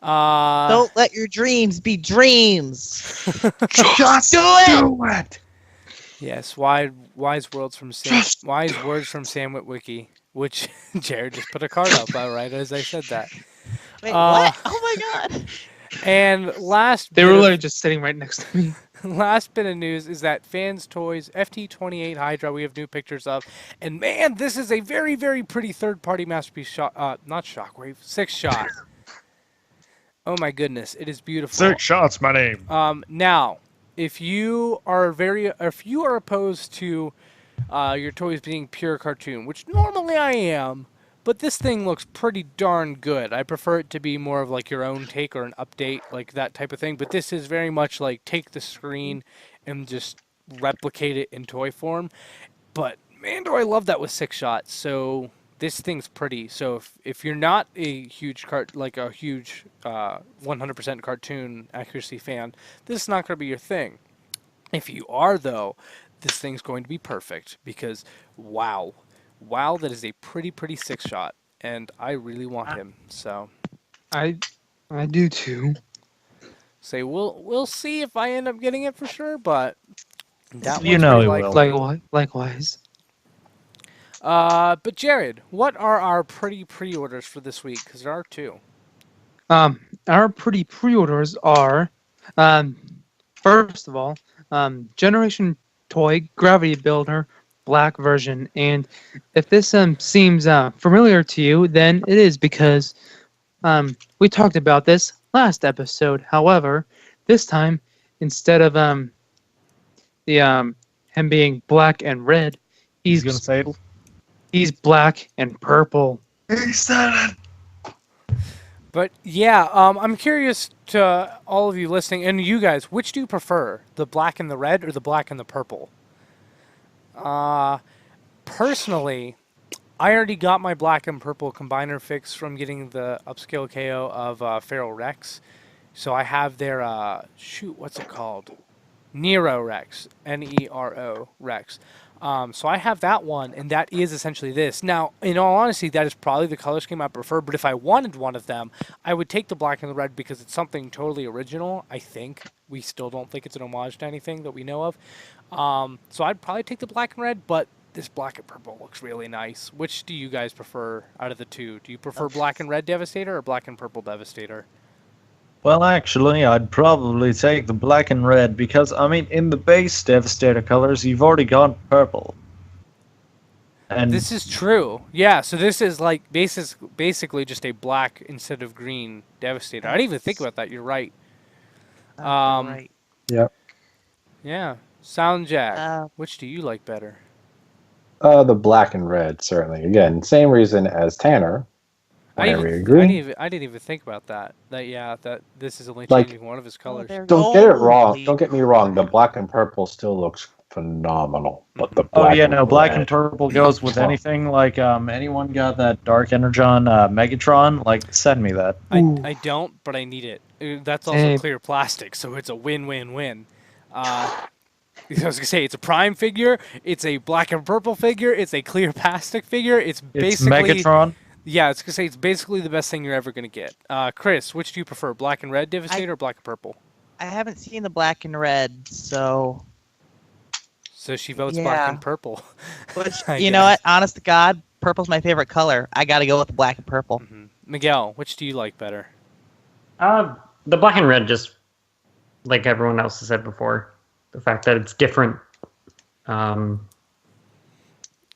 Don't let your dreams be dreams. Just do it! do it! Yes, wise words from Sam Witwicky, which Jared just put a card up right as I said that. Wait, Uh, what? Oh my god. And last They bit were of- literally just sitting right next to me. last bit of news is that Fans Toys FT28 Hydra we have new pictures of, and man, this is a very, very pretty third-party masterpiece shot. Not Shockwave, 6-shot. Oh my goodness, it is beautiful. 6 shots, my name. Now, if you are opposed to your toys being pure cartoon, which normally I am, but this thing looks pretty darn good. I prefer it to be more of like your own take or an update, like that type of thing. But this is very much like take the screen and just replicate it in toy form. But man, do I love that with 6-shot. So this thing's pretty. So if you're not a huge 100% cartoon accuracy fan, this is not going to be your thing. If you are though, this thing's going to be perfect because wow, that is a pretty 6-shot, and I really want him. So I do too. say we'll see if I end up getting it for sure, but that You one's know pretty he will. likely. Likewise. But Jared, what are our pretty pre-orders for this week? Because there are 2. Our pretty pre-orders are, first of all, Generation Toy Gravity Builder Black version, and if this seems familiar to you, then it is because we talked about this last episode. However, this time instead of him being black and red, He's gonna say it. he's black and purple. He said it. But yeah, I'm curious to all of you listening, and you guys, which do you prefer, the black and the red or the black and the purple? Personally, I already got my black and purple combiner fix from getting the upscale KO of Feral Rex. So I have their, what's it called? Nero Rex, Nero Rex. So I have that one, and that is essentially this. Now, in all honesty, that is probably the color scheme I prefer, but if I wanted one of them, I would take the black and the red because it's something totally original, I think. We still don't think it's an homage to anything that we know of. So I'd probably take the black and red, but this black and purple looks really nice. Which do you guys prefer out of the 2? Do you prefer black and red Devastator or black and purple Devastator? Well, actually, I'd probably take the black and red because, I mean, in the base Devastator colors, you've already got purple. And This is true. Yeah, so this is like basically just a black instead of green Devastator. I didn't even think about that. You're right. Right. Yep. Yeah. Sound Jack. Uh, Which do you like better? The black and red, certainly. Again, same reason as Tanner. I agree. I didn't even think about that. That this is only Like- changing one of his colors. Don't get it wrong. Don't get me wrong. The black and purple still looks phenomenal. But the oh black yeah, and no, black red- and purple goes with anything. Like, anyone got that Dark Energon Megatron? Like, send me that. I don't, but I need it. That's also Same. clear plastic, so it's a win-win-win. I was gonna say it's a Prime figure, it's a black and purple figure, it's a clear plastic figure. It's It's basically Megatron. yeah. It's gonna say it's basically the best thing you're ever gonna get. Chris, which do you prefer, black and red Devastator or black and purple? I haven't seen the black and red, so So she votes black Yeah. and purple. which I you know guess. what? Honest to God, purple's my favorite color. I got to go with the black and purple. Mhm. Miguel, which do you like better? The black and red, just like everyone else has said before, the fact that it's different. Yeah,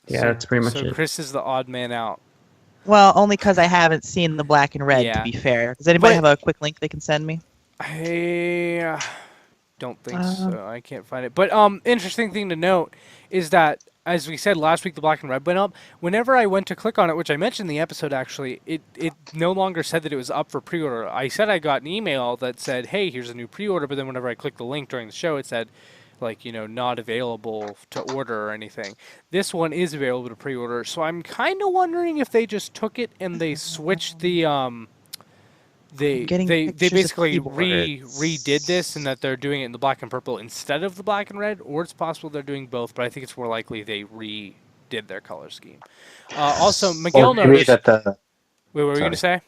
that's pretty much So it. Chris is the odd man out. Well, only because I haven't seen the black and red. Yeah. To be fair, does anybody But- have a quick link they can send me? I don't think so. I can't find it. But interesting thing to note is that as we said last week, the black and red went up. Whenever I went to click on it, which I mentioned in the episode actually, it no longer said that it was up for pre-order. I said I got an email that said, hey, here's a new pre-order, but then whenever I clicked the link during the show, it said, like, not available to order or anything. This one is available to pre-order, so I'm kind of wondering if they just took it and they switched the they basically redid this, and that they're doing it in the black and purple instead of the black and red, or it's possible they're doing both, but I think it's more likely they redid their color scheme. Also, Miguel noticed. Wait, what were you going to say?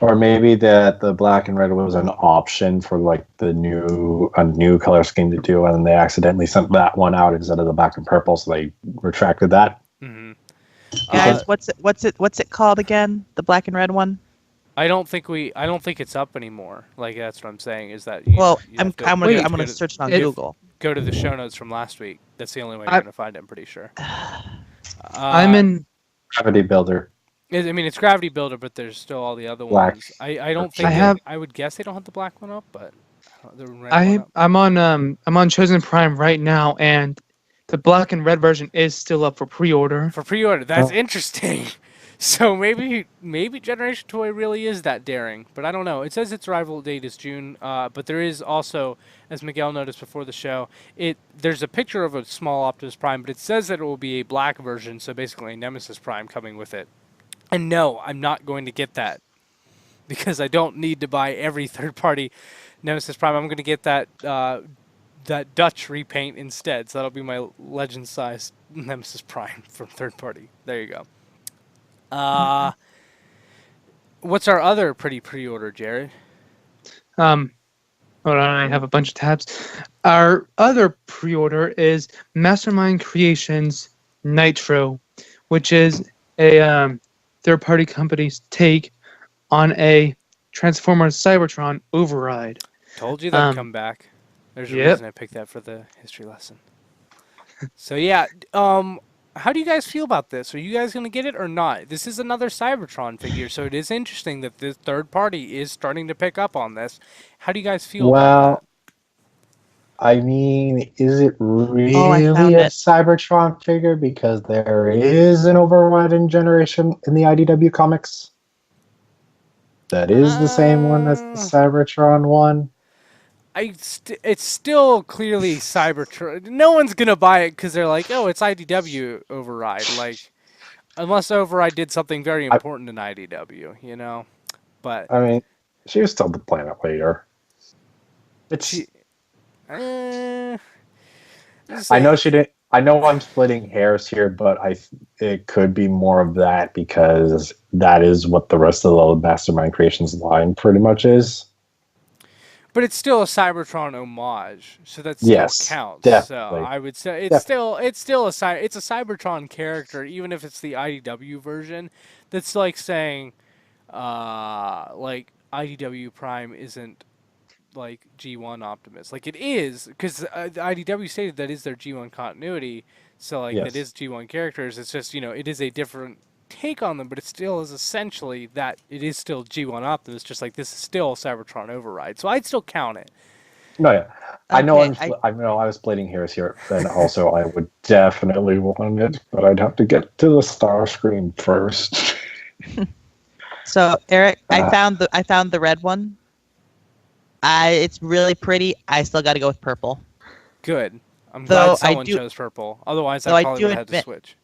Or maybe that the black and red was an option for like a new color scheme to do, and then they accidentally sent that one out instead of the black and purple, so they retracted that. Mm-hmm. Guys, what's it called again? The black and red one? I don't think it's up anymore. Like, that's what I'm saying, is that I'm gonna search it on Google. Go to the show notes from last week. That's the only way you're gonna find it, I'm pretty sure. I'm in Gravity Builder. I mean, it's Gravity Builder, but there's still all the other Black. ones. I don't think I would guess they don't have the black one up, but I'm on Chosen Prime right now, and the black and red version is still up for pre-order. That's interesting. So maybe Generation Toy really is that daring, but I don't know. It says its arrival date is June, but there is also, as Miguel noticed before the show, there's a picture of a small Optimus Prime, but it says that it will be a black version, so basically a Nemesis Prime coming with it. And no, I'm not going to get that, because I don't need to buy every third-party Nemesis Prime. I'm going to get that Dutch repaint instead, so that'll be my legend-sized Nemesis Prime from third-party. There you go. What's our other pretty pre-order, Jared? Hold on, I have a bunch of tabs. Our other pre-order is Mastermind Creations Nitro, which is a third-party company's take on a Transformers Cybertron override. Told you they'd come back. There's a reason I picked that for the history lesson. So yeah, how do you guys feel about this? Are you guys going to get it or not? This is another Cybertron figure, so it is interesting that the third party is starting to pick up on this. How do you guys feel about that? I mean, is it really a Cybertron figure? Because there is an overriding generation in the IDW comics. That is the same one as the Cybertron one. It's still clearly Cybertron. No one's gonna buy it because they're like, oh, it's IDW Override. Like, unless Override did something very important in IDW, But I mean, she was still the Planet Leader. I know she didn't. I know I'm splitting hairs here, but it could be more of that, because that is what the rest of the Mastermind Creations line pretty much is. But it's still a Cybertron homage, so that still counts. Definitely. So I would say it's still a Cybertron character, even if it's the IDW version. That's like saying, like IDW Prime isn't like G1 Optimus. Like, it is, because the IDW stated that is their G1 continuity. So like that is G1 characters. It's just it is a different take on them, but it still is essentially that it is still G1 Optimus, just like this is still Cybertron Override. So I'd still count it. No, yeah. I know I was splitting hairs here, and also I would definitely want it, but I'd have to get to the Star Screen first. So Eric, I found the red one. It's really pretty. I still got to go with purple. Good. I'm glad someone chose purple. Otherwise, I probably would have had to switch.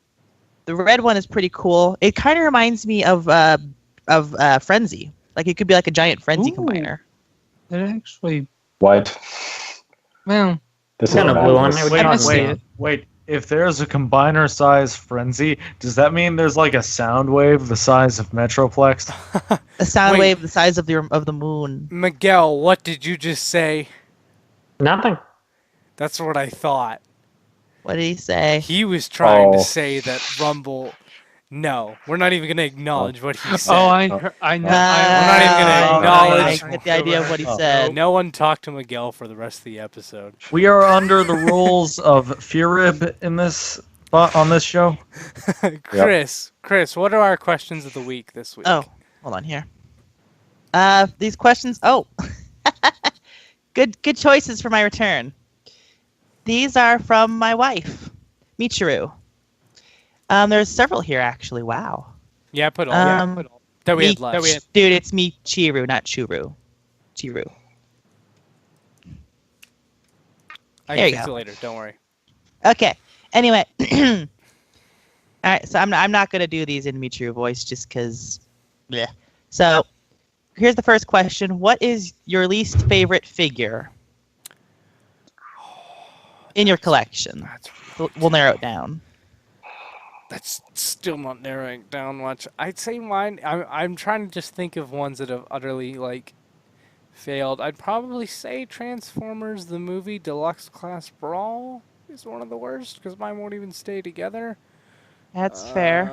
The red one is pretty cool. It kind of reminds me of Frenzy. Like, it could be like a giant Frenzy combiner. It actually. What? Well, this kind of blue on. Wait. If there's a combiner size Frenzy, does that mean there's like a sound wave the size of Metroplex? A sound wave the size of the moon. Miguel, what did you just say? Nothing. That's what I thought. What did he say? He was trying to say that Rumble. No, we're not even going to acknowledge what he said. I know. We're not even going to acknowledge. I get the idea of what he said. No one talked to Miguel for the rest of the episode. We are under the rules of Fearib on this show. Chris, what are our questions of the week this week? Oh, hold on here. These questions. Oh, good choices for my return. These are from my wife. Michiru. There's several here actually. Wow. Yeah, I put all. That we had left. Dude, it's Michiru, not Churu. Chiru. I There can you fix go. it later. Don't worry. Okay. Anyway. All right. So I'm not gonna do these in Michiru voice just because. Yeah. So here's the first question: what is your least favorite figure in your collection? We'll narrow it down. That's still not narrowing down much. I'd say mine. I'm trying to just think of ones that have utterly failed. I'd probably say Transformers the movie Deluxe Class Brawl is one of the worst because mine won't even stay together. That's fair.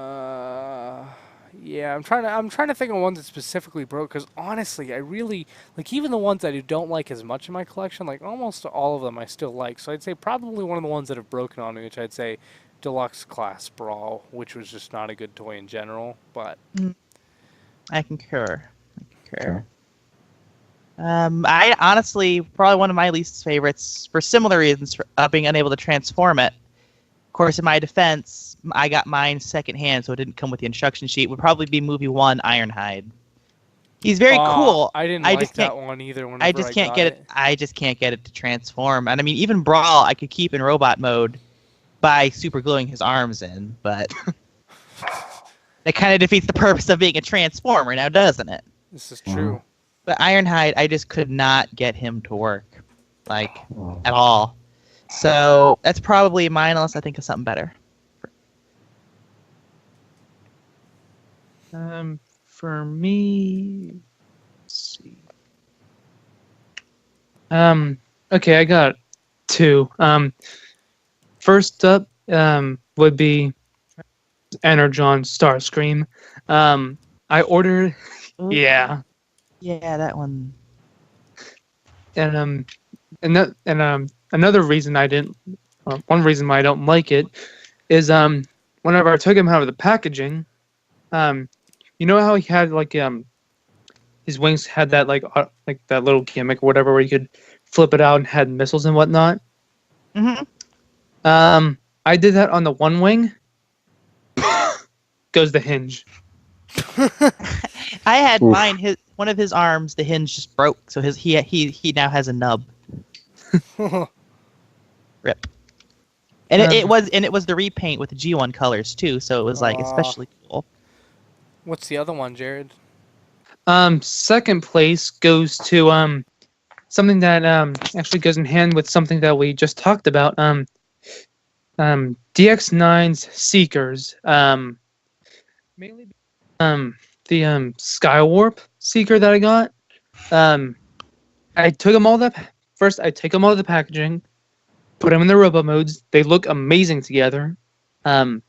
Yeah, I'm trying to think of ones that specifically broke because honestly, I really even the ones that I don't like as much in my collection. Almost all of them I still like. So I'd say probably one of the ones that have broken on me, which I'd say Deluxe Class Brawl, which was just not a good toy in general. But I concur. I honestly, probably one of my least favorites for similar reasons for being unable to transform it. Of course, in my defense, I got mine secondhand, so it didn't come with the instruction sheet. Would probably be Movie 1, Ironhide. He's very cool. I didn't like that one either. I just can't get it. I just can't get it to transform. And I mean, even Brawl, I could keep in robot mode by super gluing his arms in, but that kind of defeats the purpose of being a transformer, now doesn't it? This is true. But Ironhide, I just could not get him to work, at all. So that's probably mine, unless I think of something better. For me, let's see. Okay, I got two. First up, would be Energon Starscream. I ordered, yeah. Yeah, that one. And another reason I didn't, one reason why I don't like it is whenever I took him out of the packaging, you know how he had his wings had that that little gimmick or whatever where you could flip it out and had missiles and whatnot. Mm-hmm. I did that on the one wing. Goes the hinge. I had mine. One of his arms, the hinge just broke, so he now has a nub. Rip. And it was the repaint with the G1 colors too, so it was especially cool. What's the other one, Jared? Second place goes to something that actually goes in hand with something that we just talked about. DX9's Seekers. Mainly the Skywarp Seeker that I got. I took them all first. I take them all to the packaging, put them in the robo modes. They look amazing together. Move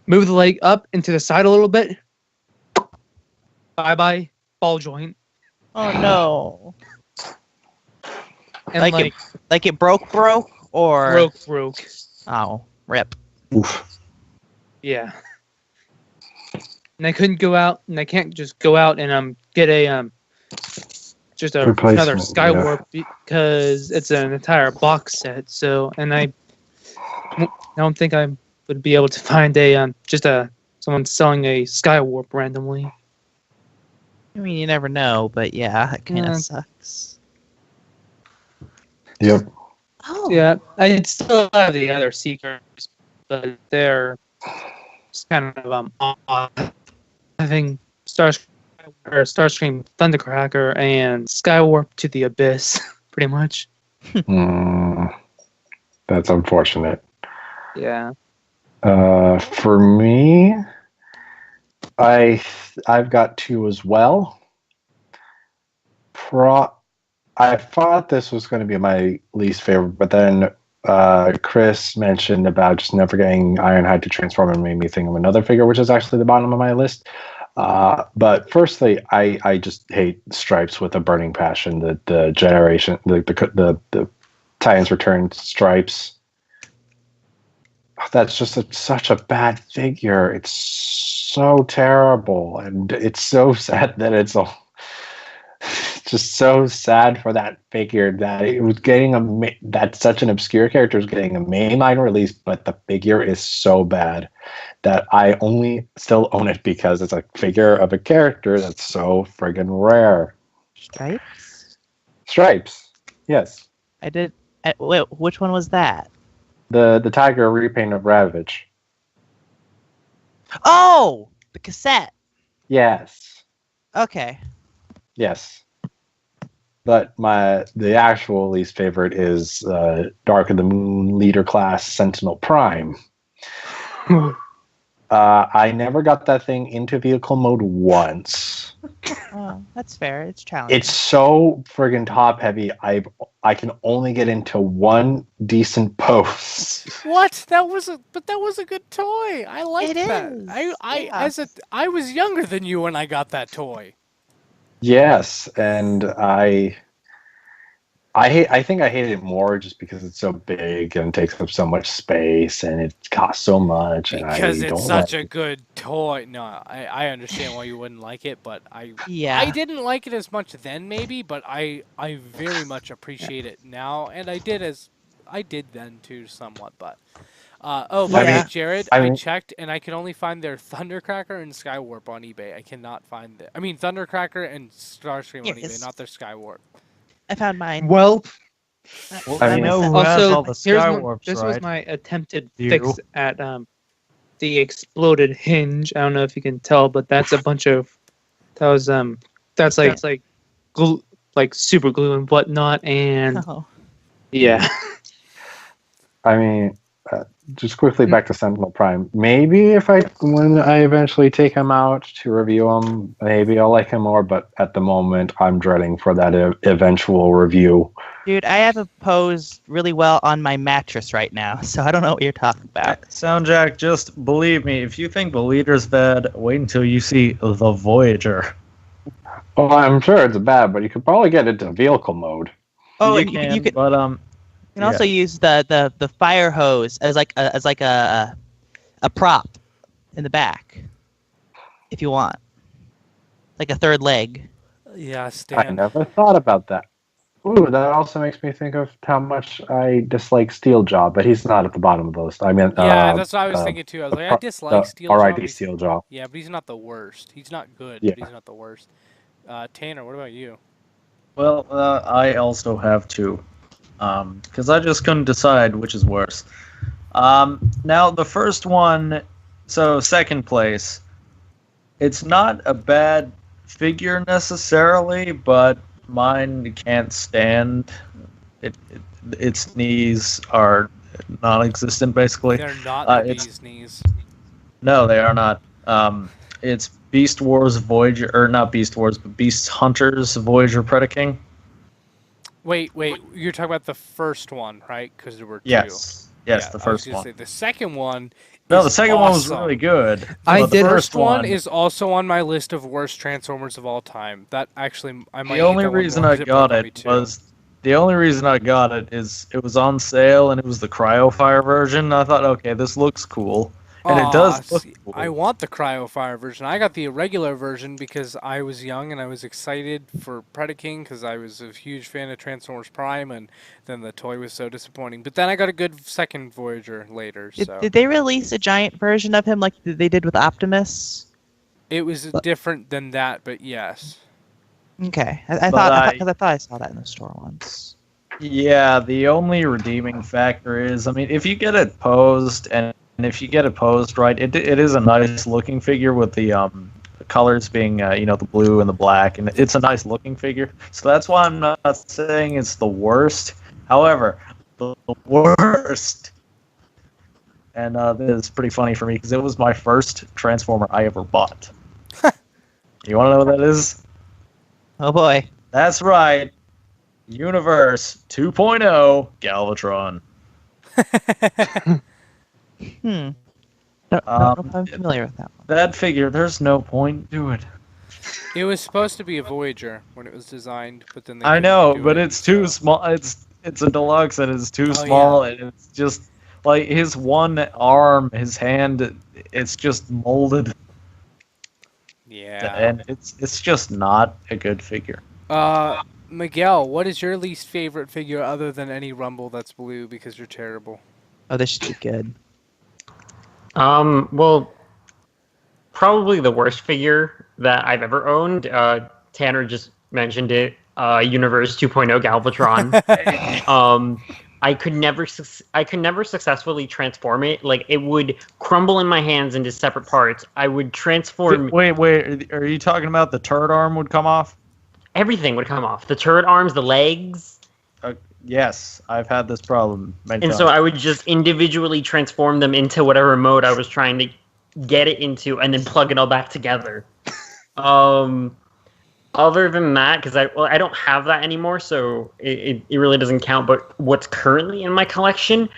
the leg up into the side a little bit. Bye ball joint. Oh no! And it broke or broke. Oh, rip. Oof. Yeah. And I couldn't go out, and I can't just go out and get another Skywarp because it's an entire box set. So, and I don't think I would be able to find someone selling a Skywarp randomly. I mean, you never know, but yeah, it kind of sucks. Yep. Oh. Yeah, I still have the other Seekers, but they're just kind of odd. I think Starscream Thundercracker and Skywarp to the Abyss, pretty much. That's unfortunate. Yeah. For me, I've got two as well. I thought this was going to be my least favorite, but then Chris mentioned about just never getting Ironhide to transform and made me think of another figure, which is actually the bottom of my list. But firstly, I just hate Stripes with a burning passion. The generation, the Titans Return Stripes. That's just such a bad figure. It's so terrible, and it's so sad that it's it's just so sad for that figure that it was getting that such an obscure character is getting a mainline release, but the figure is so bad that I only still own it because it's a figure of a character that's so friggin' rare. Stripes? Stripes, yes. Wait, which one was that? The tiger repaint of Ravage. Oh! The cassette. Yes. Okay. Yes. But the actual least favorite is Dark of the Moon Leader Class Sentinel Prime. I never got that thing into vehicle mode once. Oh, that's fair. It's challenging. It's so friggin' top heavy. I can only get into one decent pose. What? That was a good toy. I liked It that. is, I was younger than you when I got that toy. Yes, and I think I hated it more just because it's so big and takes up so much space and it costs so much. And Because I it's don't such like a good toy. No, I understand why you wouldn't like it, but I didn't like it as much then maybe, but I very much appreciate it now, and I did then too somewhat, but by the way, Jared, I checked and I can only find their Thundercracker and Skywarp on eBay. I cannot find Thundercracker and Starscream on eBay, not their Skywarp. I found mine. Well, I know who has all the this Skywarps, right? was my attempted fix at the exploded hinge. I don't know if you can tell, but that's a bunch of that's like glue, like super glue and whatnot, and yeah. I mean, just quickly back to Sentinel Prime. Maybe when I eventually take him out to review him, maybe I'll like him more. But at the moment, I'm dreading for that eventual review. Dude, I have a pose really well on my mattress right now, so I don't know what you're talking about. Soundjack, just believe me, if you think the leader's bad, wait until you see the Voyager. Well, I'm sure it's bad, but you could probably get into vehicle mode. Oh, you and can, you could, but you can also use the fire hose as like a prop in the back, if you want, like a third leg. Yeah, I Stan. never thought about that. Ooh, that also makes me think of how much I dislike Steeljaw, but he's not at the bottom of the list. I mean, yeah, that's what I was thinking too. I was like, I dislike Steeljaw. R.I.D. Steeljaw. Yeah, but he's not the worst. He's not good, Yeah. but he's not the worst. Tanner, what about you? well, I also have two, because I just couldn't decide which is worse. Now the first one, so second place. It's not a bad figure necessarily, but mine can't stand. Its knees are non-existent, basically. They're not the it's- bee's knees. No, they are not. It's Beast Wars Voyager, or not Beast Wars, but Beast Hunters Voyager Predaking. Wait, you're talking about the first one, right? Because there were two. Yes, Yeah, the first I was one. gonna say, the second one. No, is the second one was awesome. really good. I but did- The First first one is also on my list of worst Transformers of all time. That actually, I might. The only hate that one reason more I 'cause got broke me it too. was the only reason I got it is it was on sale and it was the Cryofire version. I thought, okay, this looks cool, and it does look See, cool. I want the Cryofire version. I got the regular version because I was young and I was excited for Predaking because I was a huge fan of Transformers Prime, and then the toy was so disappointing. But then I got a good second Voyager later, so Did they release a giant version of him like they did with Optimus? it was different than that. But yes, Okay, I But thought I saw that in the store once. Yeah, the only redeeming factor is, I mean, if you get it posed and if you get it posed right, it is a nice looking figure with the colors being the blue and the black, and it's a nice looking figure. So that's why I'm not saying it's the worst. However, the worst, and this is pretty funny for me because it was my first Transformer I ever bought. You want to know what that is? Oh boy. That's right. Universe 2.0 Galvatron. Don't know if I'm familiar with that one. That figure, there's no point to it. it was supposed to be a Voyager when it was designed, but then they I couldn't know, do but it, it's too so- small. It's a deluxe and it's too Oh, small, and it's just like his one arm, his hand, it's just molded, Yeah. and it's just not a good figure. Miguel, what is your least favorite figure other than any Rumble that's blue because you're terrible? Oh, this should be good. Well, probably the worst figure that I've ever owned. Tanner just mentioned it. Universe 2.0 Galvatron. I could never successfully transform it. Like, it would crumble in my hands into separate parts. I would transform. Wait, are you talking about the turret arm would come off? Everything would come off. The turret arms, the legs. Yes, I've had this problem many And times. so I would just individually transform them into whatever mode I was trying to get it into, and then plug it all back together. Other than that, because I don't have that anymore, so it really doesn't count. But what's currently in my collection,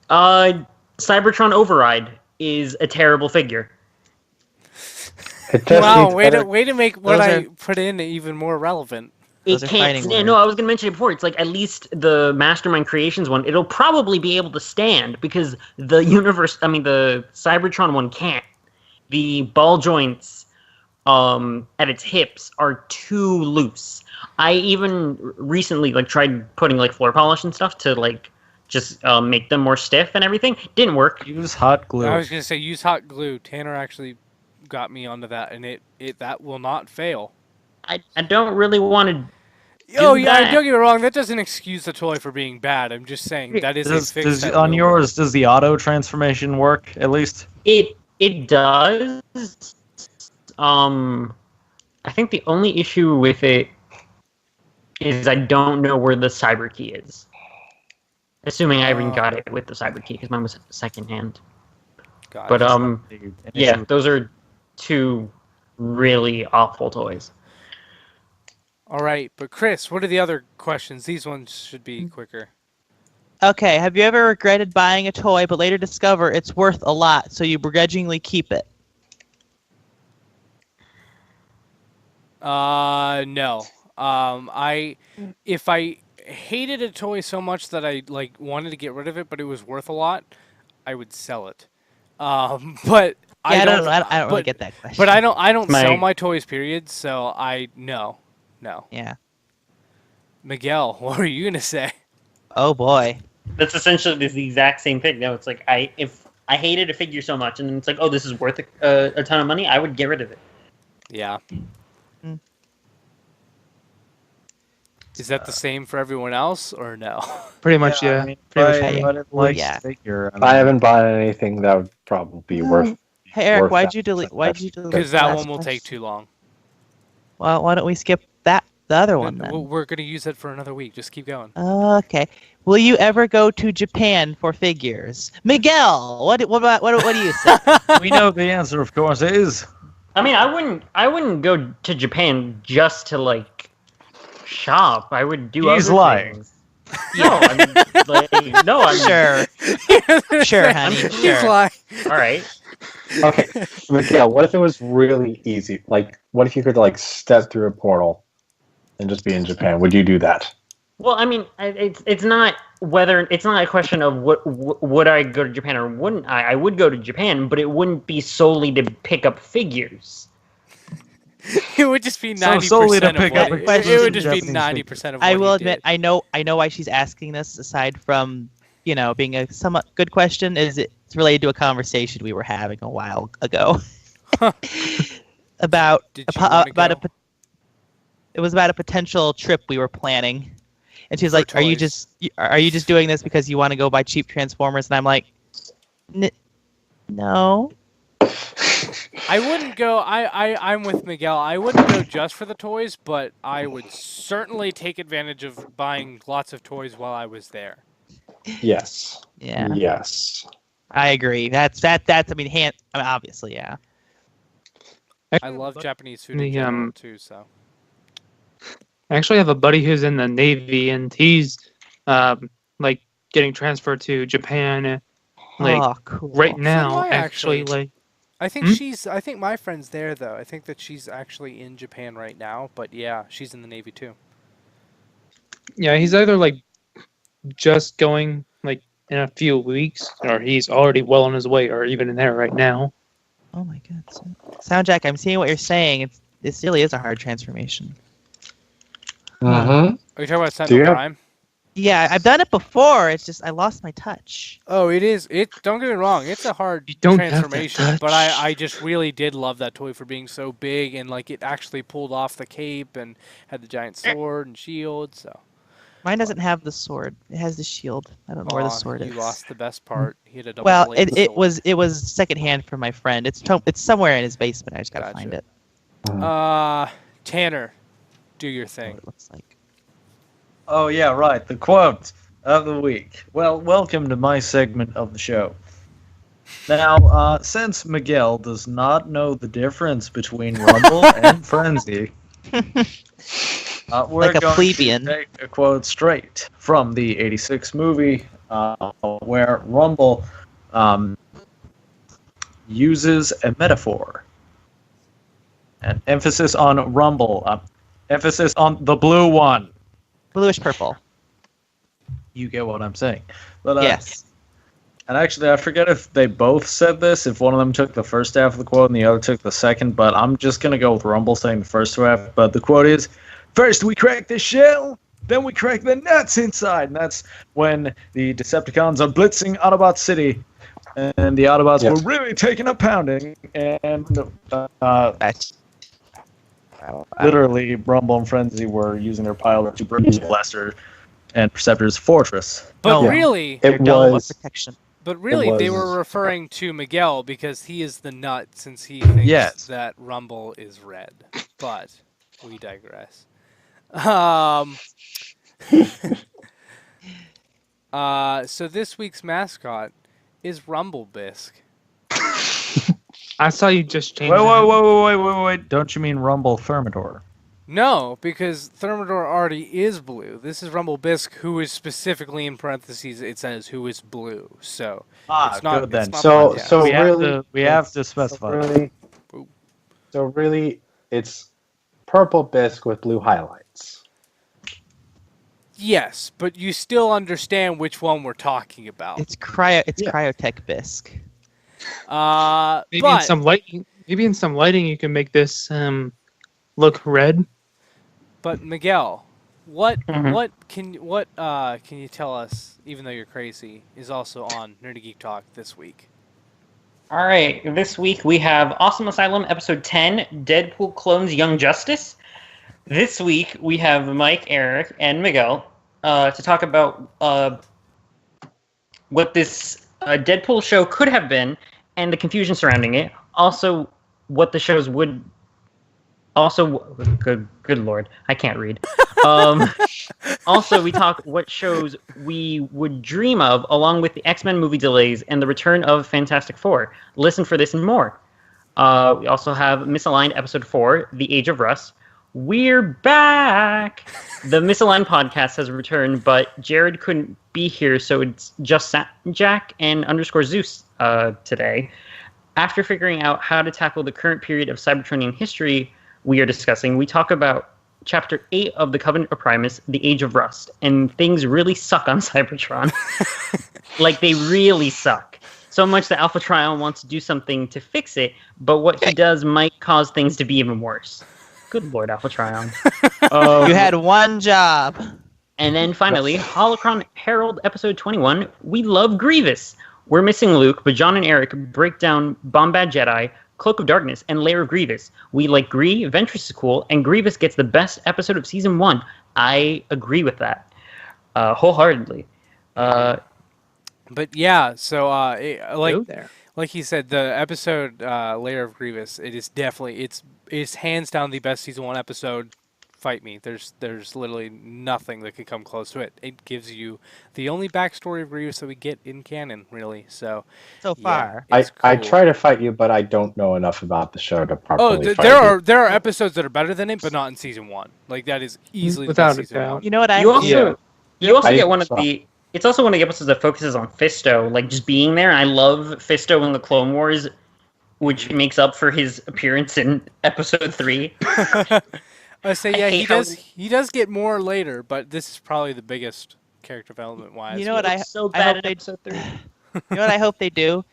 Cybertron Override is a terrible figure. It just Wow, needs way better- to make what Those I are- put in even more relevant. Those It are can't. fighting Yeah, no, I was gonna mention it before. It's like at least the Mastermind Creations one, it'll probably be able to stand because the Cybertron one can't. The ball joints at its hips are too loose. I even recently tried putting floor polish and stuff to just make them more stiff and everything. Didn't work. Use hot glue. I was gonna say use hot glue. Tanner actually got me onto that, and it that will not fail. I don't really want to. Oh Do yeah, that. don't get me wrong. That doesn't excuse the toy for being bad. I'm just saying that is a fix. Does that on will yours, does the auto transformation work at least? It does. I think the only issue with it is I don't know where the cyber key is. Assuming I even got it with the cyber key because mine was secondhand. Gotcha. But yeah, those are two really awful toys. All right, but Chris, what are the other questions? These ones should be quicker. Okay, have you ever regretted buying a toy but later discover it's worth a lot, so you begrudgingly keep it? No. If I hated a toy so much that I wanted to get rid of it, but it was worth a lot, I would sell it. But Yeah, I don't. I don't really but- get that question. But I don't My- sell my toys. Period. So no. Yeah. Miguel, what are you gonna say? Oh boy. That's essentially the exact same thing. No, it's like if I hated a figure so much, and then it's like, oh, this is worth a ton of money, I would get rid of it. Yeah. Mm. Is that the same for everyone else, or no? Pretty much, yeah. I mean, Pretty much. if yeah. I didn't like Yeah. the figure. I haven't bought anything that would probably be worth. Hey Eric, worth why'd that. you delete? Why'd you delete? Because the that last one will take question? too long. Well, why don't we skip the other one then? We're gonna use it for another week. Just keep going. Okay. Will you ever go to Japan for figures? Miguel, what do you say? We know the answer, of course, is I mean, I wouldn't go to Japan just to shop. I would do He's other lying. things. No, I'm Sure, honey. I'm- He's Sure. lying. All right. Okay, Miguel, what if it was really easy? What if you could step through a portal and just be in Japan? Would you do that? Well, I mean, it's not a question of would I go to Japan or wouldn't I? I would go to Japan, but it wouldn't be solely to pick up figures. It would just be So 90% solely to of pick what up it, questions it would in just be Japanese 90% of what I will he admit, did. I know why she's asking this. Aside from being a somewhat good question, is it's related to a conversation we were having a while ago about Did you wanna go? it was about a potential trip we were planning, and she's For like, "Are you toys. just doing this because you want to go buy cheap Transformers?" And I'm like, "No." I wouldn't go. I'm with Miguel. I wouldn't go just for the toys, but I would certainly take advantage of buying lots of toys while I was there. Yes. Yeah, Yes. I agree. That's. I mean, obviously, yeah. I love Japanese food in The, general too. So I actually have a buddy who's in the Navy, and he's getting transferred to Japan, Oh, cool. right now. I, Actually, actually. I think Hmm? I think my friend's there though. I think that she's actually in Japan right now. But yeah, she's in the Navy too. yeah, he's either just going in a few weeks, or he's already well on his way, or even in there right now. Oh my god. Soundjack, I'm seeing what you're saying. This really is a hard transformation. Mm-hmm. Are you talking about Do Sentinel you have- Prime? Yeah, I've done it before. It's just I lost my touch. Oh, it is. Don't get me wrong. It's a hard You don't have that transformation, but touch. I just really did love that toy for being so big and like it actually pulled off the cape and had the giant sword and shield. So Mine doesn't have the sword. It has the shield. I don't know where the Aw, sword is. you lost the best part. He had a double Well, bladed it sword. was secondhand from my friend. It's somewhere in his basement. I just gotta Gotcha. find it. Tanner, do your What thing. it looks like. Oh yeah, right. The quote of the week. Well, welcome to my segment of the show. Now, since Miguel does not know the difference between Rumble and Frenzy, we're Like a going plebeian. to take a quote straight from the '86 movie, where Rumble uses a metaphor. An emphasis on Rumble. Emphasis on the blue one. Bluish purple. You get what I'm saying. But, Yes. And actually, I forget if they both said this, if one of them took the first half of the quote and the other took the second, but I'm just going to go with Rumble saying the first half. But the quote is, "First we crack the shell, then we crack the nuts inside." And that's when the Decepticons are blitzing Autobot City, and the Autobots Yep. were really taking a pounding, and That's literally Rumble and Frenzy were using their pilot to breach Blaster and Perceptor's fortress. But No, really, their It dome of was. protection. they was- were referring to Miguel because he is the nut since he thinks Yes. that Rumble is red. But we digress. So this week's mascot is Rumble Bisque. I saw you just change. Wait. Don't you mean Rumble Thermidor? No, because Thermidor already is blue. This is Rumble Bisque, who is specifically in parentheses. It says who is blue. So it's not. good then. It's not So podcast. so we really, have to it's- specify. So really, it's purple bisque with blue highlights. Yes, but you still understand which one we're talking about. It's Yeah. Cryotech Bisque. Maybe in But some lighting. Maybe in some lighting, you can make this look red. but Miguel, what Mhm. can you tell us? Even though you're crazy, is also on Nerdy Geek Talk this week. All right, this week we have Awesome Asylum episode 10, Deadpool Clones Young Justice. This week we have Mike, Eric, and Miguel to talk about what this Deadpool show could have been and the confusion surrounding it. Also, what the shows would. Also, good lord, I can't read. Also, we talk what shows we would dream of, along with the X-Men movie delays and the return of Fantastic Four. Listen for this and more. We also have Misaligned episode 4, The Age of Russ. We're back! The Misaligned podcast has returned, but Jared couldn't be here, so it's just Jack and _ Zeus today. After figuring out how to tackle the current period of Cybertronian history we are discussing, we talk about Chapter 8 of the Covenant of Primus, The Age of Rust, and things really suck on Cybertron. Like, they really suck. So much that Alpha Trion wants to do something to fix it, but what he does might cause things to be even worse. Good lord, Alpha Trion. You had one job. And then finally, Holocron Herald episode 21, We Love Grievous. We're missing Luke, but John and Eric break down Bombad Jedi, Cloak of Darkness, and Lair of Grievous. We like Gree, Ventress is cool, and Grievous gets the best episode of Season 1. I agree with that. Wholeheartedly. But yeah, so Go there. like he said, the episode Lair of Grievous, it is definitely it's hands down the best Season 1 episode. Fight me. There's literally nothing that can come close to it. It gives you the only backstory of Grievous that we get in canon, really. So So yeah, far. it's I cool. try to fight you, but I don't know enough about the show to properly fight you. there are episodes that are better than it, but not in Season 1. Like that is easily the Without best a Season doubt. 1. You know what I You also, Yeah. you also I get one of saw- the... It's also one of the episodes that focuses on Fisto, like just being there. I love Fisto in the Clone Wars, which makes up for his appearance in episode 3. I say I yeah, hate how- he does get more later, but this is probably the biggest character development wise. You know what I so I bad hope in they- episode 3. You know what I hope they do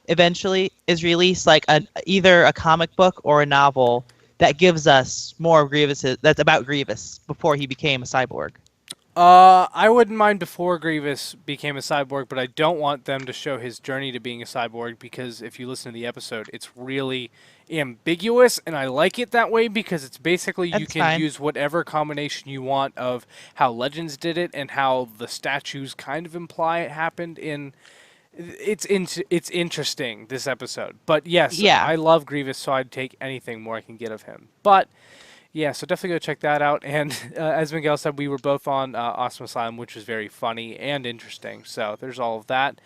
eventually is release like either a comic book or a novel that gives us more Grievuses. That's about Grievous before he became a cyborg. I wouldn't mind before Grievous became a cyborg, but I don't want them to show his journey to being a cyborg because if you listen to the episode, it's really ambiguous, and I like it that way because it's basically you That's can fine. use whatever combination you want of how Legends did it and how the statues kind of imply it happened in. It's interesting, this episode. But yes, Yeah. I love Grievous, so I'd take anything more I can get of him. But yeah, so definitely go check that out. And as Miguel said, we were both on Awesome Asylum, which was very funny and interesting. So there's all of that.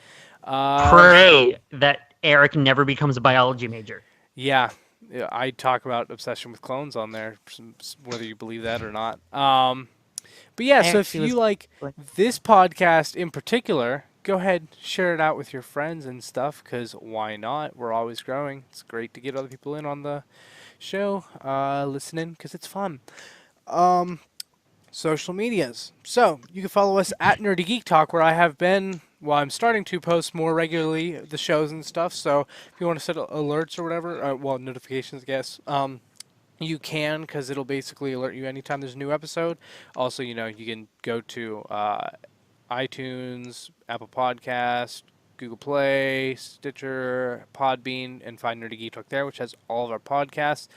Pray that Eric never becomes a biology major. Yeah, I talk about obsession with clones on there, whether you believe that or not. But yeah, so if you like this podcast in particular, go ahead, share it out with your friends and stuff, because why not? We're always growing. It's great to get other people in on the show, listening, because it's fun. Social medias. So you can follow us at Nerdy Geek Talk, where I have been. Well, I'm starting to post more regularly the shows and stuff. So if you want to set alerts or whatever, well, notifications, I guess. You can, because it'll basically alert you anytime there's a new episode. Also, you can go to iTunes, Apple Podcast, Google Play, Stitcher, Podbean, and find Nerdy Geek Talk there, which has all of our podcasts.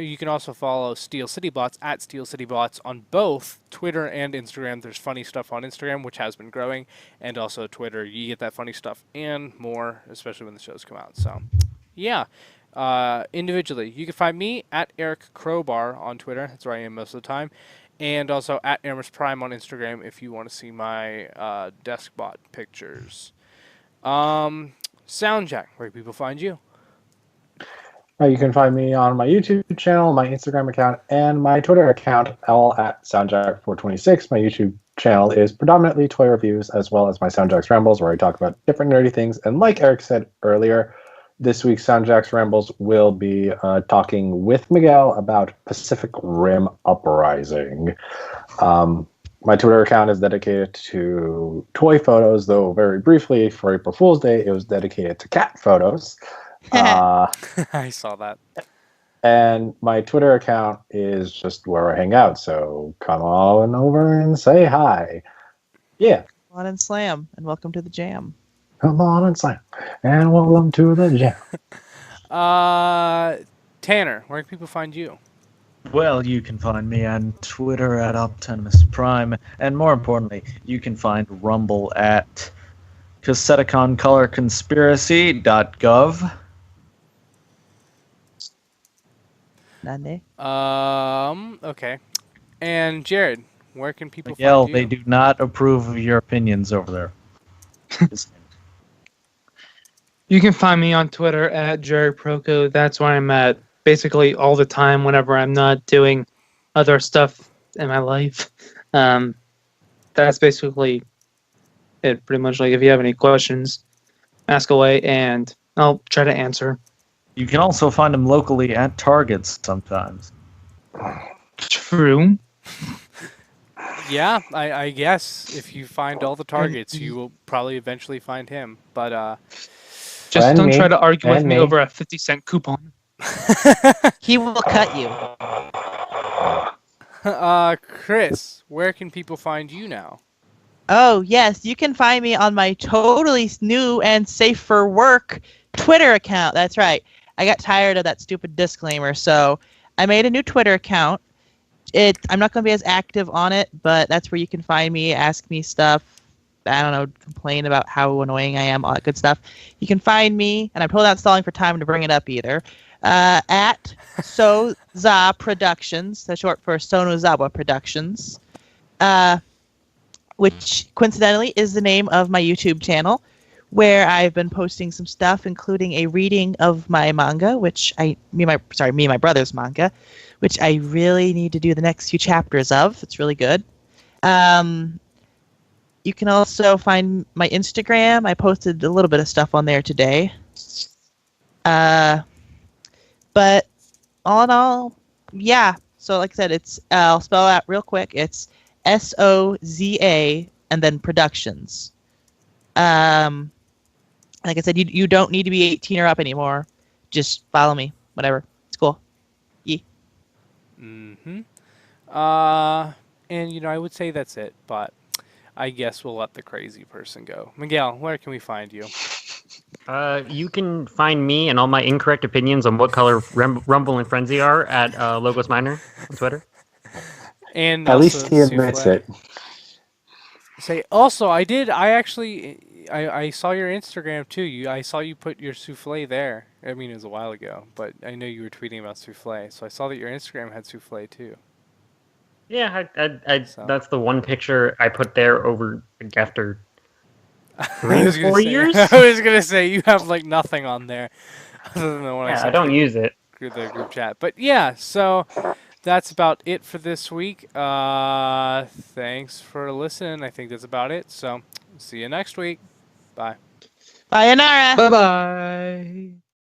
You can also follow Steel City Bots at Steel City Bots on both Twitter and Instagram. There's funny stuff on Instagram, which has been growing, and also Twitter. You get that funny stuff and more, especially when the shows come out. So, yeah. Individually, you can find me at Eric Crowbar on Twitter. That's where I am most of the time. And also at Nemesis Prime on Instagram if you want to see my deskbot pictures. Soundjack, where can people find you? You can find me on my YouTube channel, my Instagram account, and my Twitter account, all at Soundjack426. My YouTube channel is predominantly toy reviews, as well as my Soundjack's Rambles, where I talk about different nerdy things. And like Eric said earlier, this week's Soundjack's Rambles will be talking with Miguel about Pacific Rim Uprising. My Twitter account is dedicated to toy photos, though very briefly for April Fool's Day, it was dedicated to cat photos. I saw that. And my Twitter account is just where I hang out, so come on over and say hi. Yeah. Come on and slam, and welcome to the jam. Come on and slam, and welcome to the jam. Tanner, where can people find you? Well, you can find me on Twitter at Nemesis Prime, and more importantly, you can find Rumble at CassetticonColorConspiracy.gov. Nande. Okay. And Jared, where can people Miguel, find you? they do not approve of your opinions over there. You can find me on Twitter at Jared Proco. That's where I'm at basically all the time whenever I'm not doing other stuff in my life. That's basically it, pretty much. Like, if you have any questions, ask away, and I'll try to answer. You can also find them locally at Targets sometimes. True. Yeah, I guess if you find all the targets, you will probably eventually find him. But just And don't me. try to argue with And me me. over a 50-cent coupon. He will cut you. Chris, where can people find you now? Oh, yes. You can find me on my totally new and safe for work Twitter account. That's right. I got tired of that stupid disclaimer, so I made a new Twitter account. I'm not going to be as active on it, but that's where you can find me, ask me stuff. I don't know, complain about how annoying I am, all that good stuff. You can find me, and I'm totally not stalling for time to bring it up either, at Soza Productions, that's short for Sonozawa Productions, which coincidentally is the name of my YouTube channel, where I've been posting some stuff, including a reading of my manga, me and my brother's manga, which I really need to do the next few chapters of. It's really good. You can also find my Instagram. I posted a little bit of stuff on there today. But all in all, yeah. So like I said, I'll spell out real quick. It's SOZA and then Productions. Like I said, you don't need to be 18 or up anymore. Just follow me. Whatever. It's cool. Yeah. Mm-hmm. And I would say that's it, but I guess we'll let the crazy person go. Miguel, where can we find you? You can find me and all my incorrect opinions on what color Rumble and Frenzy are at Logos Minor on Twitter. And At also least he admits Souffle. it. I saw your Instagram too. I saw you put your souffle there. I mean, it was a while ago, but I know you were tweeting about souffle, so I saw that your Instagram had souffle too. Yeah, So that's the one picture I put there over after I 3 or was gonna 4 say, years. I was gonna say you have like nothing on there other than the one I Yeah, I sent to don't use it. the group chat. But yeah, so that's about it for this week. Thanks for listening. I think that's about it. So see you next week. Bye. Sayonara. Bye bye.